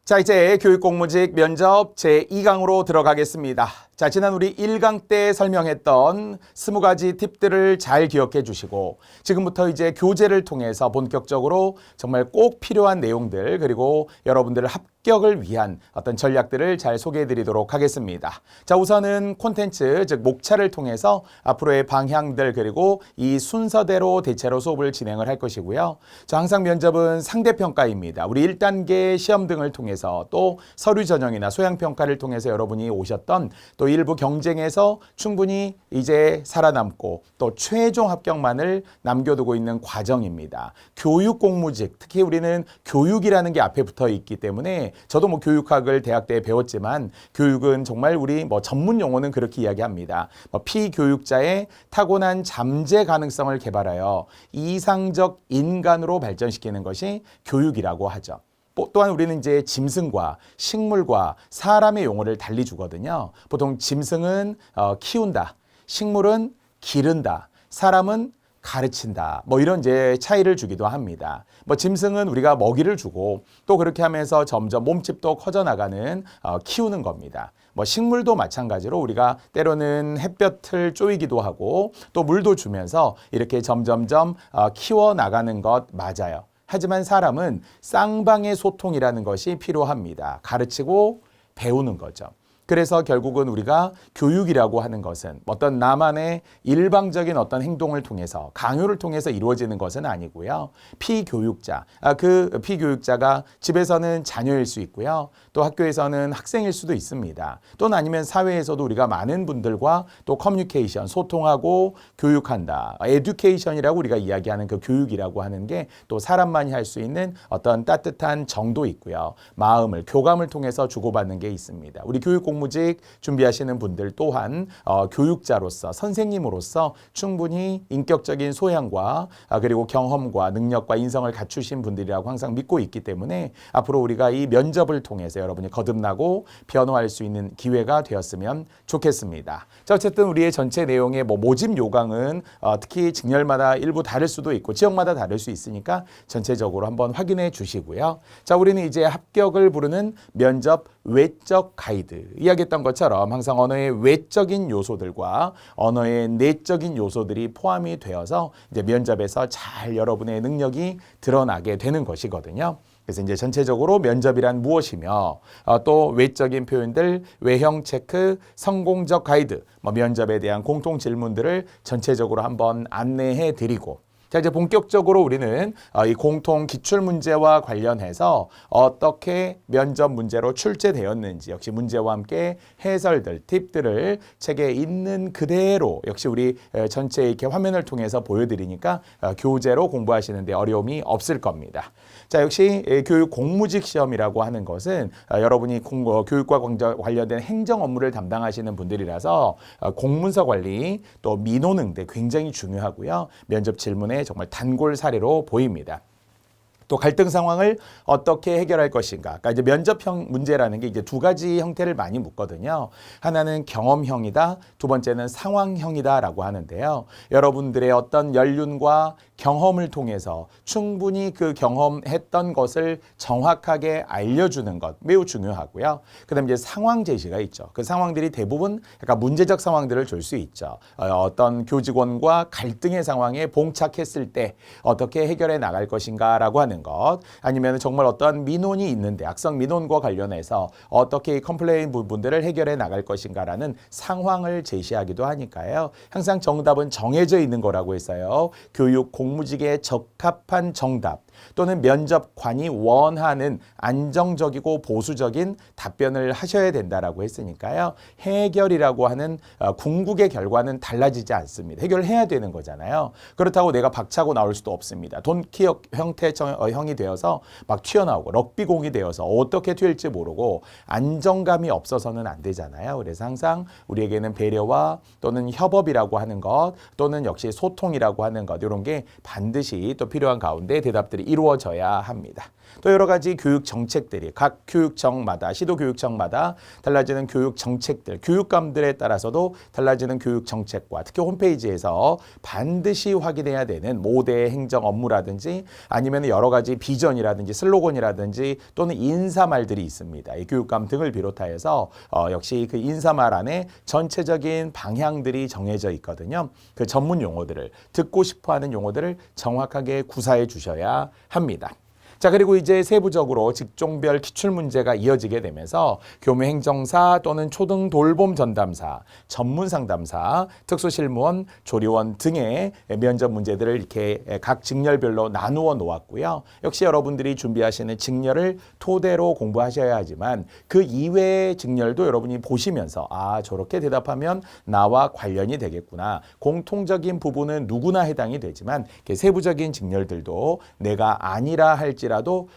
자, 이제 교육공무직 면접 제2강으로 들어가겠습니다. 자, 지난 우리 1강 때 설명했던 20가지 팁들을 잘 기억해 주시고 지금부터 이제 교재를 통해서 본격적으로 정말 꼭 필요한 내용들 그리고 여러분들의 합격을 위한 어떤 전략들을 잘 소개해 드리도록 하겠습니다. 자, 우선은 콘텐츠, 즉 목차를 통해서 앞으로의 방향들 그리고 이 순서대로 대체로 수업을 진행을 할 것이고요. 자, 항상 면접은 상대평가입니다. 우리 1단계 시험 등을 통해서 또 서류 전형이나 소양평가를 통해서 여러분이 오셨던 또 일부 경쟁에서 충분히 이제 살아남고 또 최종 합격만을 남겨두고 있는 과정입니다. 교육공무직, 특히 우리는 교육이라는 게 앞에 붙어 있기 때문에 저도 뭐 교육학을 대학 때 배웠지만 교육은 정말 우리 뭐 전문 용어는 그렇게 이야기합니다. 피교육자의 타고난 잠재 가능성을 개발하여 이상적 인간으로 발전시키는 것이 교육이라고 하죠. 또한 우리는 이제 짐승과 식물과 사람의 용어를 달리 주거든요. 보통 짐승은 키운다, 식물은 기른다, 사람은 가르친다. 뭐 이런 이제 차이를 주기도 합니다. 뭐 짐승은 우리가 먹이를 주고 또 그렇게 하면서 점점 몸집도 커져나가는 키우는 겁니다. 뭐 식물도 마찬가지로 우리가 때로는 햇볕을 쪼이기도 하고 또 물도 주면서 이렇게 점점점 키워나가는 것 맞아요. 하지만 사람은 쌍방의 소통이라는 것이 필요합니다. 가르치고 배우는 거죠. 그래서 결국은 우리가 교육이라고 하는 것은 어떤 나만의 일방적인 어떤 행동을 통해서 강요를 통해서 이루어지는 것은 아니고요. 피교육자, 그 피교육자가 집에서는 자녀일 수 있고요. 또 학교에서는 학생일 수도 있습니다. 또는 아니면 사회에서도 우리가 많은 분들과 또 커뮤니케이션, 소통하고 교육한다. 에듀케이션이라고 우리가 이야기하는 그 교육이라고 하는 게 또 사람만이 할 수 있는 어떤 따뜻한 정도 있고요. 마음을, 교감을 통해서 주고받는 게 있습니다. 우리 교육공무직 준비하시는 분들 또한 교육자로서 선생님으로서 충분히 인격적인 소양과 그리고 경험과 능력과 인성을 갖추신 분들이라고 항상 믿고 있기 때문에 앞으로 우리가 이 면접을 통해서 여러분이 거듭나고 변화할 수 있는 기회가 되었으면 좋겠습니다. 자, 어쨌든 우리의 전체 내용의 모집 요강은 특히 직렬마다 일부 다를 수도 있고 지역마다 다를 수 있으니까 전체적으로 한번 확인해 주시고요. 자, 우리는 이제 합격을 부르는 면접 외적 가이드 이야기했던 것처럼 항상 언어의 외적인 요소들과 언어의 내적인 요소들이 포함이 되어서 이제 면접에서 잘 여러분의 능력이 드러나게 되는 것이거든요. 그래서 이제 전체적으로 면접이란 무엇이며 또 외적인 표현들, 외형 체크, 성공적 가이드, 면접에 대한 공통 질문들을 전체적으로 한번 안내해 드리고 자, 이제 본격적으로 우리는 이 공통 기출 문제와 관련해서 어떻게 면접 문제로 출제되었는지 역시 문제와 함께 해설들, 팁들을 책에 있는 그대로 역시 우리 전체 이렇게 화면을 통해서 보여드리니까 교재로 공부하시는데 어려움이 없을 겁니다. 자, 역시 교육 공무직 시험이라고 하는 것은 여러분이 교육과 관련된 행정 업무를 담당하시는 분들이라서 공문서 관리 또 민원응 대 굉장히 중요하고요. 면접 질문에 정말 단골 사례로 보입니다. 또 갈등 상황을 어떻게 해결할 것인가. 그러니까 이제 면접형 문제라는 게 이제 두 가지 형태를 많이 묻거든요. 하나는 경험형이다. 두 번째는 상황형이다라고 하는데요. 여러분들의 어떤 연륜과 경험을 통해서 충분히 그 경험했던 것을 정확하게 알려주는 것 매우 중요하고요. 그다음에 이제 상황 제시가 있죠. 그 상황들이 대부분 약간 문제적 상황들을 줄 수 있죠. 어떤 교직원과 갈등의 상황에 봉착했을 때 어떻게 해결해 나갈 것인가라고 하는 것 아니면 정말 어떠한 민원이 있는데 악성 민원과 관련해서 어떻게 이 컴플레인 부분들을 해결해 나갈 것인가라는 상황을 제시하기도 하니까요. 항상 정답은 정해져 있는 거라고 했어요. 교육 공무직에 적합한 정답 또는 면접관이 원하는 안정적이고 보수적인 답변을 하셔야 된다라고 했으니까요. 해결이라고 하는 궁극의 결과는 달라지지 않습니다. 해결해야 되는 거잖아요. 그렇다고 내가 박차고 나올 수도 없습니다. 돈키 형이 되어서 막 튀어나오고 럭비공이 되어서 어떻게 튈지 모르고 안정감이 없어서는 안 되잖아요. 그래서 항상 우리에게는 배려와 또는 협업이라고 하는 것 또는 역시 소통이라고 하는 것 이런 게 반드시 또 필요한 가운데 대답들이 이루어져야 합니다. 또 여러 가지 교육 정책들이 각 교육청마다 시도교육청마다 달라지는 교육 정책들, 교육감들에 따라서도 달라지는 교육 정책과 특히 홈페이지에서 반드시 확인해야 되는 모대의 행정 업무라든지 아니면 여러 가지 비전이라든지 슬로건이라든지 또는 인사말들이 있습니다. 이 교육감 등을 비롯하여서 역시 그 인사말 안에 전체적인 방향들이 정해져 있거든요. 그 전문 용어들을 듣고 싶어하는 용어들을 정확하게 구사해 주셔야 합니다. 자, 그리고 이제 세부적으로 직종별 기출 문제가 이어지게 되면서 교무행정사 또는 초등 돌봄 전담사, 전문 상담사, 특수실무원, 조리원 등의 면접 문제들을 이렇게 각 직렬별로 나누어 놓았고요. 역시 여러분들이 준비하시는 직렬을 토대로 공부하셔야 하지만 그 이외의 직렬도 여러분이 보시면서 아, 저렇게 대답하면 나와 관련이 되겠구나. 공통적인 부분은 누구나 해당이 되지만 세부적인 직렬들도 내가 아니라 할지라도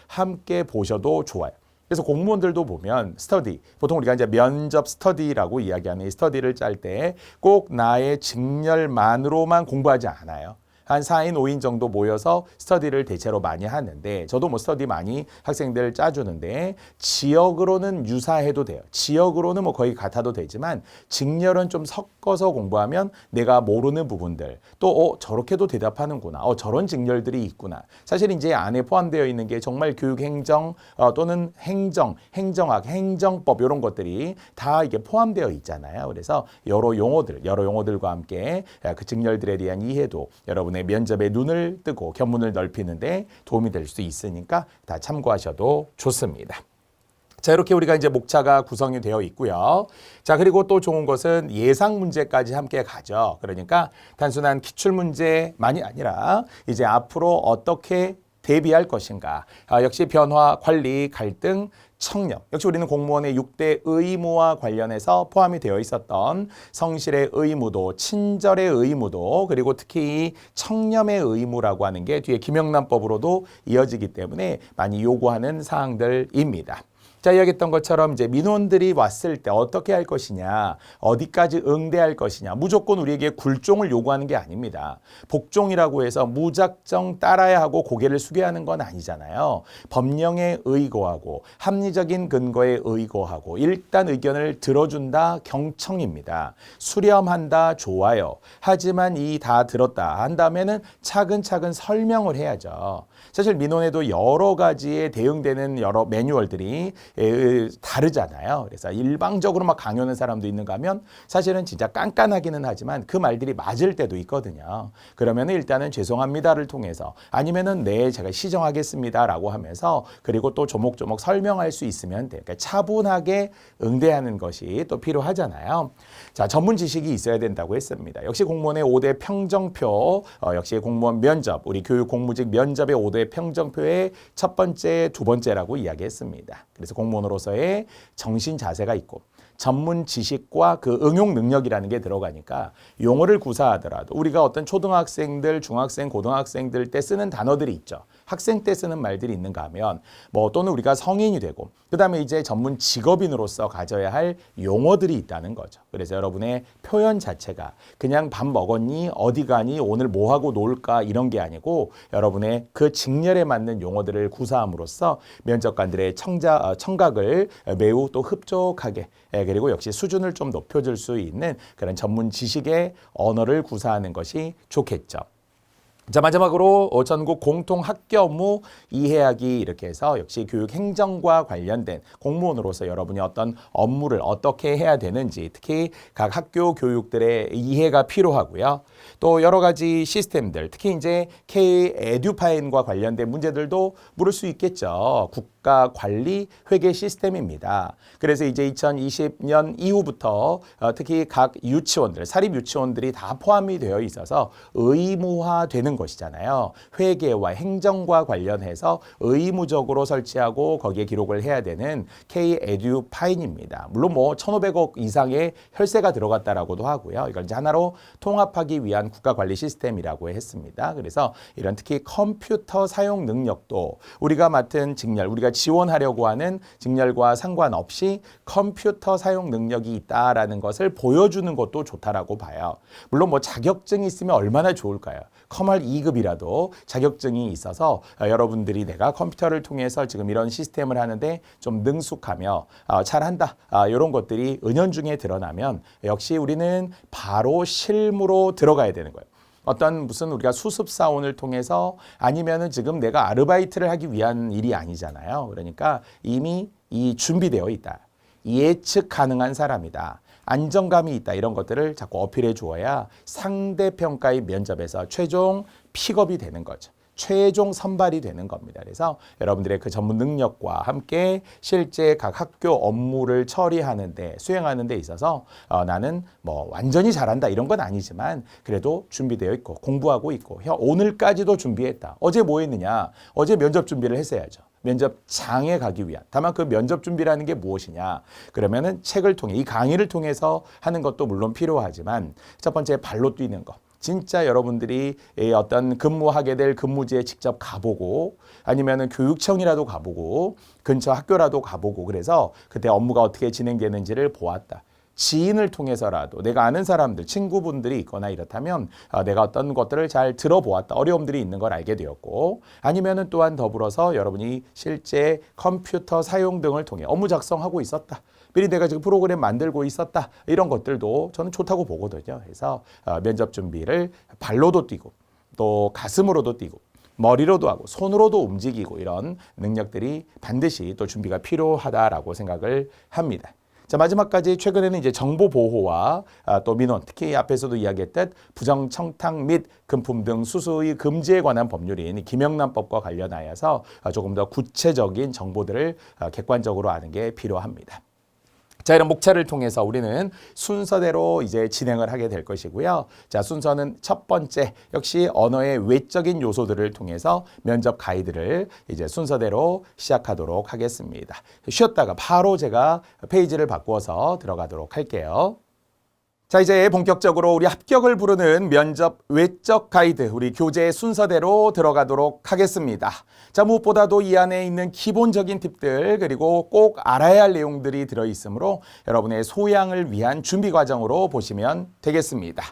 함께 보셔도 좋아요. 그래서 공무원들도 보면 스터디, 보통 우리가 이제 면접 스터디라고 이야기하는 이 스터디를 짤 때 꼭 나의 직렬만으로만 공부하지 않아요. 한 4인, 5인 정도 모여서 스터디를 대체로 많이 하는데 저도 뭐 스터디 많이 학생들 짜주는데 지역으로는 유사해도 돼요. 지역으로는 뭐 거의 같아도 되지만 직렬은 좀 섞어서 공부하면 내가 모르는 부분들 또 저렇게도 대답하는구나. 저런 직렬들이 있구나. 사실 이제 안에 포함되어 있는 게 정말 교육행정 또는 행정학, 행정법 이런 것들이 다 이게 포함되어 있잖아요. 그래서 여러 용어들과 함께 그 직렬들에 대한 이해도 여러분의 면접에 눈을 뜨고 견문을 넓히는데 도움이 될 수 있으니까 다 참고하셔도 좋습니다. 자, 이렇게 우리가 이제 목차가 구성이 되어 있고요. 자, 그리고 또 좋은 것은 예상 문제까지 함께 가죠. 그러니까 단순한 기출 문제만이 아니라 이제 앞으로 어떻게 대비할 것인가. 역시 변화, 관리, 갈등, 청렴. 역시 우리는 공무원의 6대 의무와 관련해서 포함이 되어 있었던 성실의 의무도, 친절의 의무도, 그리고 특히 청렴의 의무라고 하는 게 뒤에 김영란법으로도 이어지기 때문에 많이 요구하는 사항들입니다. 자, 이야기했던 것처럼 이제 민원들이 왔을 때 어떻게 할 것이냐, 어디까지 응대할 것이냐, 무조건 우리에게 굴종을 요구하는 게 아닙니다. 복종이라고 해서 무작정 따라야 하고 고개를 숙여야 하는 건 아니잖아요. 법령에 의거하고 합리적인 근거에 의거하고 일단 의견을 들어준다, 경청입니다. 수렴한다, 좋아요. 하지만 이 다 들었다 한 다음에는 차근차근 설명을 해야죠. 사실 민원에도 여러 가지에 대응되는 여러 매뉴얼들이 다르잖아요. 그래서 일방적으로 막 강요하는 사람도 있는가 하면 사실은 진짜 깐깐하기는 하지만 그 말들이 맞을 때도 있거든요. 그러면 일단은 죄송합니다를 통해서 아니면은 네, 제가 시정하겠습니다라고 하면서 그리고 또 조목조목 설명할 수 있으면 돼요. 그러니까 차분하게 응대하는 것이 또 필요하잖아요. 자, 전문 지식이 있어야 된다고 했습니다. 역시 공무원의 5대 평정표, 역시 공무원 면접, 우리 교육 공무직 면접의 5대 평정표의 첫 번째, 두 번째라고 이야기했습니다. 그래서 공무원으로서의 정신 자세가 있고 전문 지식과 그 응용 능력이라는 게 들어가니까 용어를 구사하더라도 우리가 어떤 초등학생들, 중학생, 고등학생들 때 쓰는 단어들이 있죠. 학생 때 쓰는 말들이 있는가 하면 뭐 또는 우리가 성인이 되고 그다음에 이제 전문 직업인으로서 가져야 할 용어들이 있다는 거죠. 그래서 여러분의 표현 자체가 그냥 밥 먹었니? 어디 가니? 오늘 뭐 하고 놀까? 이런 게 아니고 여러분의 그 직렬에 맞는 용어들을 구사함으로써 면접관들의 청각을 매우 또 흡족하게 그리고 역시 수준을 좀 높여줄 수 있는 그런 전문 지식의 언어를 구사하는 것이 좋겠죠. 자, 마지막으로 전국 공통 학교 업무 이해하기 이렇게 해서 역시 교육 행정과 관련된 공무원으로서 여러분이 어떤 업무를 어떻게 해야 되는지 특히 각 학교 교육들의 이해가 필요하고요. 또 여러 가지 시스템들 특히 이제 K-에듀파인과 관련된 문제들도 물을 수 있겠죠. 국가 관리 회계 시스템입니다. 그래서 이제 2020년 이후부터 특히 각 유치원들, 사립 유치원들이 다 포함이 되어 있어서 의무화되는 것이잖아요. 회계와 행정과 관련해서 의무적으로 설치하고 거기에 기록을 해야 되는 K-에듀파인입니다. 물론 뭐 1,500억 이상의 혈세가 들어갔다라고도 하고요. 이걸 이제 하나로 통합하기 위한 국가 관리 시스템이라고 했습니다. 그래서 이런 특히 컴퓨터 사용 능력도 우리가 맡은 직렬, 우리가 우리가 지원하려고 하는 직렬과 상관없이 컴퓨터 사용 능력이 있다라는 것을 보여주는 것도 좋다라고 봐요. 물론 뭐 자격증이 있으면 얼마나 좋을까요? 컴활 2급이라도 자격증이 있어서 여러분들이 내가 컴퓨터를 통해서 지금 이런 시스템을 하는데 좀 능숙하며 잘한다, 이런 것들이 은연중에 드러나면 역시 우리는 바로 실무로 들어가야 되는 거예요. 어떤 무슨 우리가 수습사원을 통해서 아니면은 지금 내가 아르바이트를 하기 위한 일이 아니잖아요. 그러니까 이미 이 준비되어 있다. 예측 가능한 사람이다. 안정감이 있다. 이런 것들을 자꾸 어필해 주어야 상대평가의 면접에서 최종 픽업이 되는 거죠. 최종 선발이 되는 겁니다. 그래서 여러분들의 그 전문 능력과 함께 실제 각 학교 업무를 처리하는데 수행하는 데 있어서 나는 뭐 완전히 잘한다 이런 건 아니지만 그래도 준비되어 있고 공부하고 있고 오늘까지도 준비했다. 어제 뭐 했느냐? 어제 면접 준비를 했어야죠. 면접장에 가기 위한. 다만 그 면접 준비라는 게 무엇이냐? 그러면은 책을 통해 이 강의를 통해서 하는 것도 물론 필요하지만 첫 번째 발로 뛰는 거. 진짜 여러분들이 어떤 근무하게 될 근무지에 직접 가보고 아니면은 교육청이라도 가보고 근처 학교라도 가보고 그래서 그때 업무가 어떻게 진행되는지를 보았다. 지인을 통해서라도 내가 아는 사람들, 친구분들이 있거나 이렇다면 내가 어떤 것들을 잘 들어보았다. 어려움들이 있는 걸 알게 되었고 아니면은 또한 더불어서 여러분이 실제 컴퓨터 사용 등을 통해 업무 작성하고 있었다. 미리 내가 지금 프로그램 만들고 있었다. 이런 것들도 저는 좋다고 보거든요. 그래서 면접 준비를 발로도 뛰고 또 가슴으로도 뛰고 머리로도 하고 손으로도 움직이고 이런 능력들이 반드시 또 준비가 필요하다라고 생각을 합니다. 자, 마지막까지 최근에는 이제 정보 보호와 또 민원, 특히 앞에서도 이야기했듯 부정 청탁 및 금품 등 수수의 금지에 관한 법률인 김영란법과 관련하여서 조금 더 구체적인 정보들을 객관적으로 아는 게 필요합니다. 자, 이런 목차를 통해서 우리는 순서대로 이제 진행을 하게 될 것이고요. 자, 순서는 첫 번째 역시 언어의 외적인 요소들을 통해서 면접 가이드를 이제 순서대로 시작하도록 하겠습니다. 쉬었다가 바로 제가 페이지를 바꾸어서 들어가도록 할게요. 자, 이제 본격적으로 우리 합격을 부르는 면접 외적 가이드, 우리 교재 순서대로 들어가도록 하겠습니다. 자, 무엇보다도 이 안에 있는 기본적인 팁들 그리고 꼭 알아야 할 내용들이 들어있으므로 여러분의 소양을 위한 준비 과정으로 보시면 되겠습니다.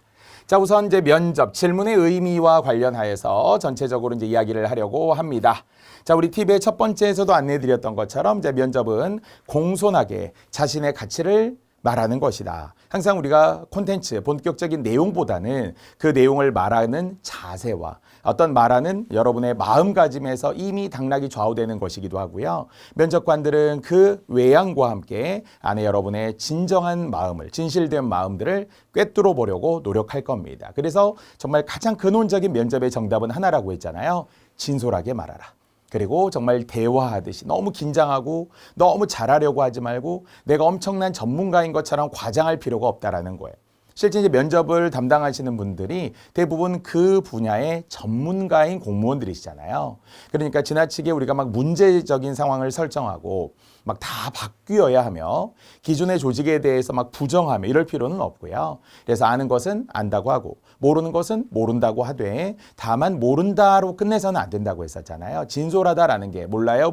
자, 우선 이제 면접 질문의 의미와 관련하여서 전체적으로 이제 이야기를 하려고 합니다. 자, 우리 팁의 첫 번째에서도 안내드렸던 것처럼 이제 면접은 공손하게 자신의 가치를 말하는 것이다. 항상 우리가 콘텐츠, 본격적인 내용보다는 그 내용을 말하는 자세와 어떤 말하는 여러분의 마음가짐에서 이미 당락이 좌우되는 것이기도 하고요. 면접관들은 그 외양과 함께 안에 여러분의 진정한 마음을, 진실된 마음들을 꿰뚫어 보려고 노력할 겁니다. 그래서 정말 가장 근원적인 면접의 정답은 하나라고 했잖아요. 진솔하게 말하라. 그리고 정말 대화하듯이 너무 긴장하고 너무 잘하려고 하지 말고 내가 엄청난 전문가인 것처럼 과장할 필요가 없다라는 거예요. 실제 이제 면접을 담당하시는 분들이 대부분 그 분야의 전문가인 공무원들이시잖아요. 그러니까 지나치게 우리가 막 문제적인 상황을 설정하고 막 다 바뀌어야 하며 기존의 조직에 대해서 막 부정하며 이럴 필요는 없고요. 그래서 아는 것은 안다고 하고 모르는 것은 모른다고 하되 다만 모른다로 끝내서는 안 된다고 했었잖아요. 진솔하다라는 게 몰라요,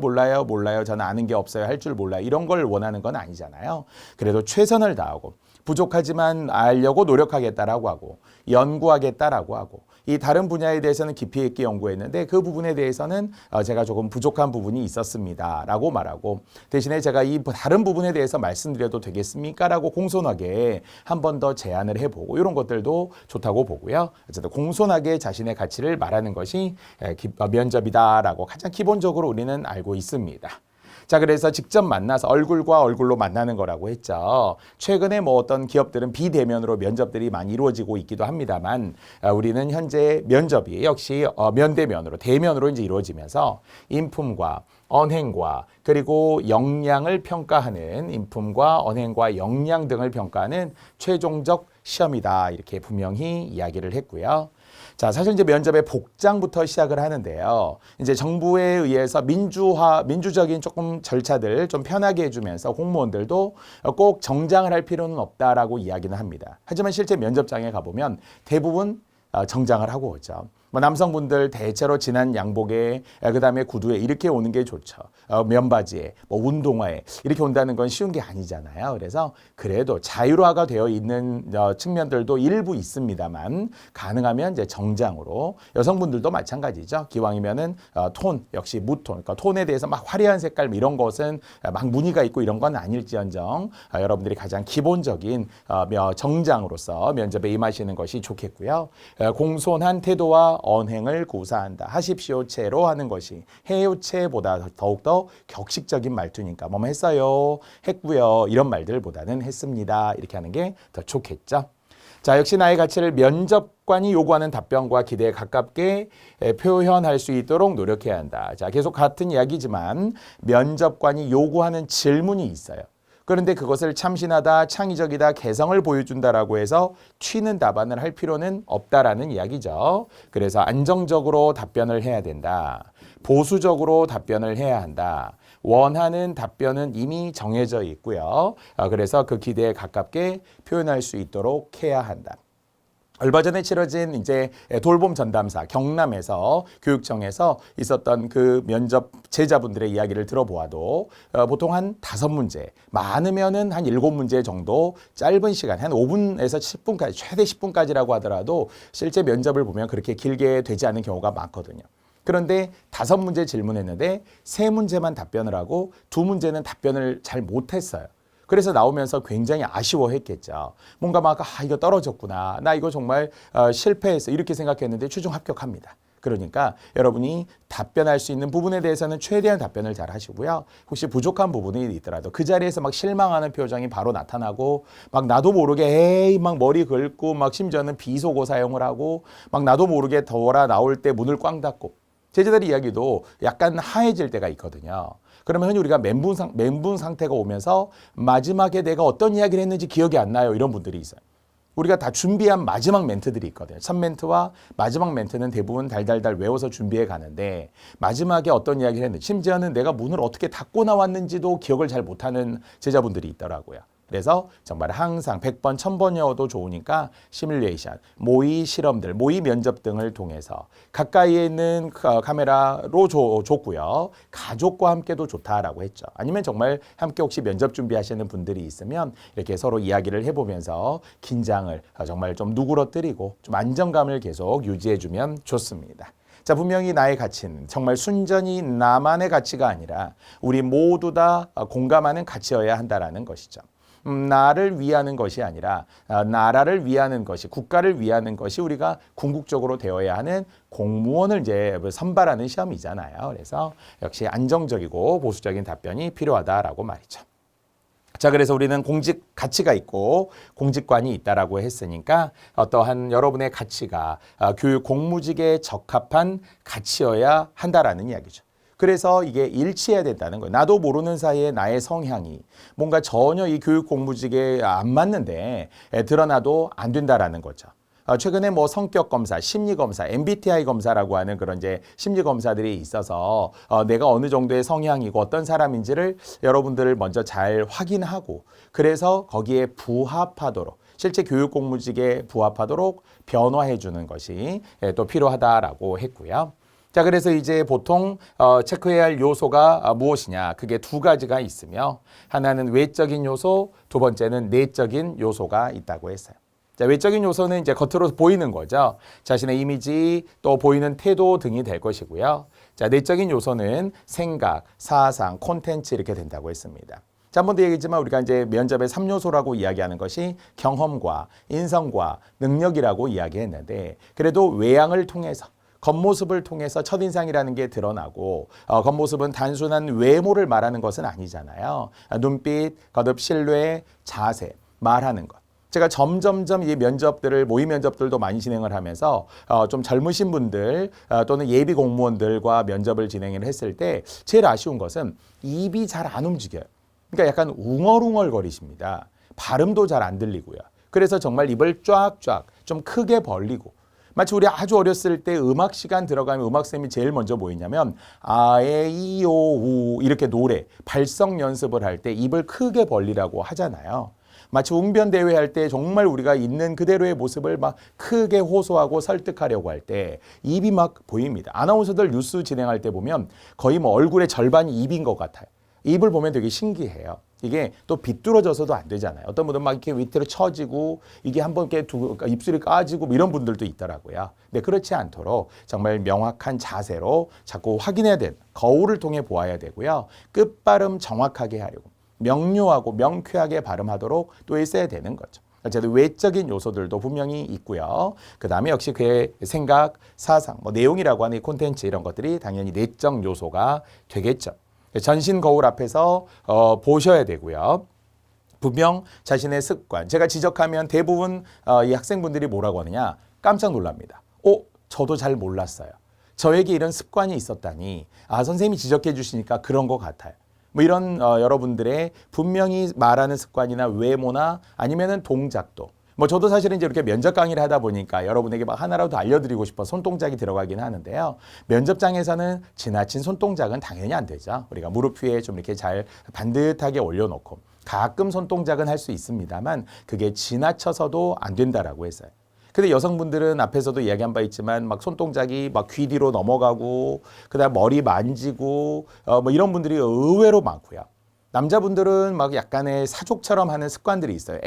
저는 아는 게 없어요, 할 줄 몰라요. 이런 걸 원하는 건 아니잖아요. 그래도 최선을 다하고 부족하지만 알려고 노력하겠다라고 하고 연구하겠다라고 하고 이 다른 분야에 대해서는 깊이 있게 연구했는데 그 부분에 대해서는 제가 조금 부족한 부분이 있었습니다 라고 말하고 대신에 제가 이 다른 부분에 대해서 말씀드려도 되겠습니까? 라고 공손하게 한 번 더 제안을 해보고 이런 것들도 좋다고 보고요. 어쨌든 공손하게 자신의 가치를 말하는 것이 면접이다라고 가장 기본적으로 우리는 알고 있습니다. 자, 그래서 직접 만나서 얼굴과 얼굴로 만나는 거라고 했죠. 최근에 뭐 어떤 기업들은 비대면으로 면접들이 많이 이루어지고 있기도 합니다만 우리는 현재 면접이 역시 면대면으로 대면으로 이제 이루어지면서 인품과 언행과 그리고 역량을 평가하는 인품과 언행과 역량 등을 평가하는 최종적 시험이다. 이렇게 분명히 이야기를 했고요. 자, 사실 이제 면접의 복장부터 시작을 하는데요. 이제 정부에 의해서 민주적인 조금 절차들 좀 편하게 해주면서 공무원들도 꼭 정장을 할 필요는 없다라고 이야기는 합니다. 하지만 실제 면접장에 가보면 대부분 정장을 하고 오죠. 뭐 남성분들 대체로 진한 양복에 그다음에 구두에 이렇게 오는 게 좋죠. 면바지에 뭐 운동화에 이렇게 온다는 건 쉬운 게 아니잖아요. 그래서 그래도 자율화가 되어 있는 측면들도 일부 있습니다만 가능하면 이제 정장으로 여성분들도 마찬가지죠. 기왕이면은 톤 역시 무톤 그러니까 톤에 대해서 막 화려한 색깔 이런 것은 막 무늬가 있고 이런 건 아닐지언정 여러분들이 가장 기본적인 정장으로서 면접에 임하시는 것이 좋겠고요. 공손한 태도와 언행을 구사한다. 하십시오체로 하는 것이 해요체보다 더욱더 격식적인 말투니까 뭐뭐 했어요, 했고요 이런 말들보다는 했습니다 이렇게 하는 게 더 좋겠죠. 자, 역시 나의 가치를 면접관이 요구하는 답변과 기대에 가깝게 표현할 수 있도록 노력해야 한다. 자, 계속 같은 이야기지만 면접관이 요구하는 질문이 있어요. 그런데 그것을 참신하다, 창의적이다, 개성을 보여준다라고 해서 튀는 답안을 할 필요는 없다라는 이야기죠. 그래서 안정적으로 답변을 해야 된다. 보수적으로 답변을 해야 한다. 원하는 답변은 이미 정해져 있고요. 그래서 그 기대에 가깝게 표현할 수 있도록 해야 한다. 얼마 전에 치러진 이제 돌봄 전담사 경남에서 교육청에서 있었던 그 면접 제자분들의 이야기를 들어보아도 보통 한 5문제, 많으면은 한 7문제 정도 짧은 시간, 한 5분에서 10분까지, 최대 10분까지라고 하더라도 실제 면접을 보면 그렇게 길게 되지 않은 경우가 많거든요. 그런데 5문제 질문했는데 3문제만 답변을 하고 2문제는 답변을 잘 못했어요. 그래서 나오면서 굉장히 아쉬워했겠죠. 뭔가 막 이거 떨어졌구나. 나 이거 정말 실패했어. 이렇게 생각했는데 최종 합격합니다. 그러니까 여러분이 답변할 수 있는 부분에 대해서는 최대한 답변을 잘 하시고요. 혹시 부족한 부분이 있더라도 그 자리에서 막 실망하는 표정이 바로 나타나고 막 나도 모르게 에이 막 머리 긁고 막 심지어는 비속어 사용을 하고 막 나도 모르게 돌아 나올 때 문을 꽝 닫고 제자들 이야기도 약간 하얘질 때가 있거든요. 그러면 흔히 우리가 멘붕 상태가 오면서 마지막에 내가 어떤 이야기를 했는지 기억이 안 나요. 이런 분들이 있어요. 우리가 다 준비한 마지막 멘트들이 있거든요. 첫 멘트와 마지막 멘트는 대부분 달달달 외워서 준비해 가는데 마지막에 어떤 이야기를 했는지 심지어는 내가 문을 어떻게 닫고 나왔는지도 기억을 잘 못하는 제자분들이 있더라고요. 그래서 정말 항상 100번, 1000번이어도 좋으니까 시뮬레이션, 모의 실험들, 모의 면접 등을 통해서 가까이에 있는 카메라로 좋고요. 가족과 함께도 좋다라고 했죠. 아니면 정말 함께 혹시 면접 준비하시는 분들이 있으면 이렇게 서로 이야기를 해보면서 긴장을 정말 좀 누그러뜨리고 좀 안정감을 계속 유지해주면 좋습니다. 자, 분명히 나의 가치는 정말 순전히 나만의 가치가 아니라 우리 모두 다 공감하는 가치여야 한다라는 것이죠. 나를 위하는 것이 아니라 나라를 위하는 것이, 국가를 위하는 것이 우리가 궁극적으로 되어야 하는 공무원을 이제 선발하는 시험이잖아요. 그래서 역시 안정적이고 보수적인 답변이 필요하다라고 말이죠. 자, 그래서 우리는 공직 가치가 있고 공직관이 있다라고 했으니까 어떠한 여러분의 가치가 교육 공무직에 적합한 가치여야 한다라는 이야기죠. 그래서 이게 일치해야 된다는 거예요. 나도 모르는 사이에 나의 성향이 뭔가 전혀 이 교육 공무직에 안 맞는데 드러나도 안 된다라는 거죠. 최근에 뭐 성격 검사, 심리 검사, MBTI 검사라고 하는 그런 이제 심리 검사들이 있어서 내가 어느 정도의 성향이고 어떤 사람인지를 여러분들을 먼저 잘 확인하고 그래서 거기에 부합하도록 실제 교육 공무직에 부합하도록 변화해 주는 것이 또 필요하다라고 했고요. 자, 그래서 이제 보통 체크해야 할 요소가 무엇이냐? 그게 2가지가 있으며 하나는 외적인 요소, 2번째는 내적인 요소가 있다고 했어요. 자, 외적인 요소는 이제 겉으로 보이는 거죠. 자신의 이미지, 또 보이는 태도 등이 될 것이고요. 자, 내적인 요소는 생각, 사상, 콘텐츠 이렇게 된다고 했습니다. 자, 한 번 더 얘기했지만 우리가 이제 면접의 3요소라고 이야기하는 것이 경험과 인성과 능력이라고 이야기했는데 그래도 외양을 통해서 겉모습을 통해서 첫인상이라는 게 드러나고 겉모습은 단순한 외모를 말하는 것은 아니잖아요. 눈빛, 거듭 신뢰, 자세, 말하는 것. 제가 점점점 이 면접들을 모의 면접들도 많이 진행을 하면서 좀 젊으신 분들 또는 예비 공무원들과 면접을 진행을 했을 때 제일 아쉬운 것은 입이 잘 안 움직여요. 그러니까 약간 웅얼웅얼 거리십니다. 발음도 잘 안 들리고요. 그래서 정말 입을 쫙쫙 좀 크게 벌리고 마치 우리 아주 어렸을 때 음악 시간 들어가면 음악쌤이 제일 먼저 뭐 했냐면 아에이오우 이렇게 노래 발성 연습을 할 때 입을 크게 벌리라고 하잖아요. 마치 웅변대회 할 때 정말 우리가 있는 그대로의 모습을 막 크게 호소하고 설득하려고 할 때 입이 막 보입니다. 아나운서들 뉴스 진행할 때 보면 거의 뭐 얼굴의 절반이 입인 것 같아요. 입을 보면 되게 신기해요. 이게 또 비뚤어져서도 안 되잖아요. 어떤 분들은 막 이렇게 밑으로 처지고 이게 한번 이렇게 입술이 까지고 이런 분들도 있더라고요. 근데 그렇지 않도록 정말 명확한 자세로 자꾸 확인해야 되는 거울을 통해 보아야 되고요. 끝발음 정확하게 하려고 명료하고 명쾌하게 발음하도록 또 있어야 되는 거죠. 어쨌든 외적인 요소들도 분명히 있고요. 그 다음에 역시 그의 생각, 사상, 뭐 내용이라고 하는 콘텐츠 이런 것들이 당연히 내적 요소가 되겠죠. 전신 거울 앞에서 보셔야 되고요. 분명 자신의 습관. 제가 지적하면 대부분 이 학생분들이 뭐라고 하느냐. 깜짝 놀랍니다. 저도 잘 몰랐어요. 저에게 이런 습관이 있었다니. 선생님이 지적해 주시니까 그런 것 같아요. 뭐 이런 여러분들의 분명히 말하는 습관이나 외모나 아니면은 동작도. 뭐 저도 사실은 이제 이렇게 면접 강의를 하다 보니까 여러분에게 막 하나라도 알려드리고 싶어 손동작이 들어가긴 하는데요. 면접장에서는 지나친 손동작은 당연히 안 되죠. 우리가 무릎 위에 좀 이렇게 잘 반듯하게 올려놓고 가끔 손동작은 할 수 있습니다만 그게 지나쳐서도 안 된다라고 했어요. 근데 여성분들은 앞에서도 이야기한 바 있지만 막 손동작이 막 귀 뒤로 넘어가고 그다음 머리 만지고 뭐 이런 분들이 의외로 많고요. 남자분들은 막 약간의 사족처럼 하는 습관들이 있어요.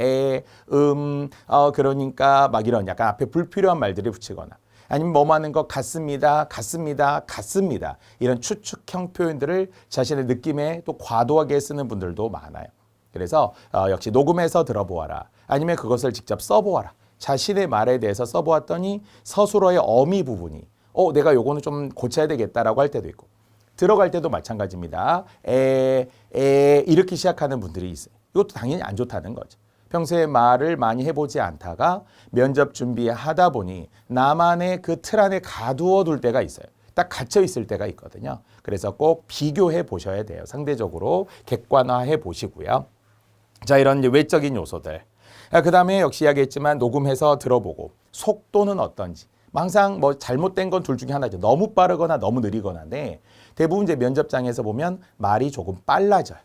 그러니까 막 이런 약간 앞에 불필요한 말들을 붙이거나 아니면 뭐뭐 하는 것 같습니다, 같습니다, 같습니다. 이런 추측형 표현들을 자신의 느낌에 또 과도하게 쓰는 분들도 많아요. 그래서 역시 녹음해서 들어보아라. 아니면 그것을 직접 써보아라. 자신의 말에 대해서 써보았더니 서술어의 어미 부분이 내가 요거는 좀 고쳐야 되겠다라고 할 때도 있고 들어갈 때도 마찬가지입니다. 이렇게 시작하는 분들이 있어요. 이것도 당연히 안 좋다는 거죠. 평소에 말을 많이 해보지 않다가 면접 준비하다 보니 나만의 그 틀 안에 가두어 둘 때가 있어요. 딱 갇혀 있을 때가 있거든요. 그래서 꼭 비교해 보셔야 돼요. 상대적으로 객관화해 보시고요. 자, 이런 이제 외적인 요소들. 그 다음에 역시 이야기했지만 녹음해서 들어보고 속도는 어떤지. 항상 뭐 잘못된 건 둘 중에 하나죠. 너무 빠르거나 너무 느리거나인데 대부분 이제 면접장에서 보면 말이 조금 빨라져요.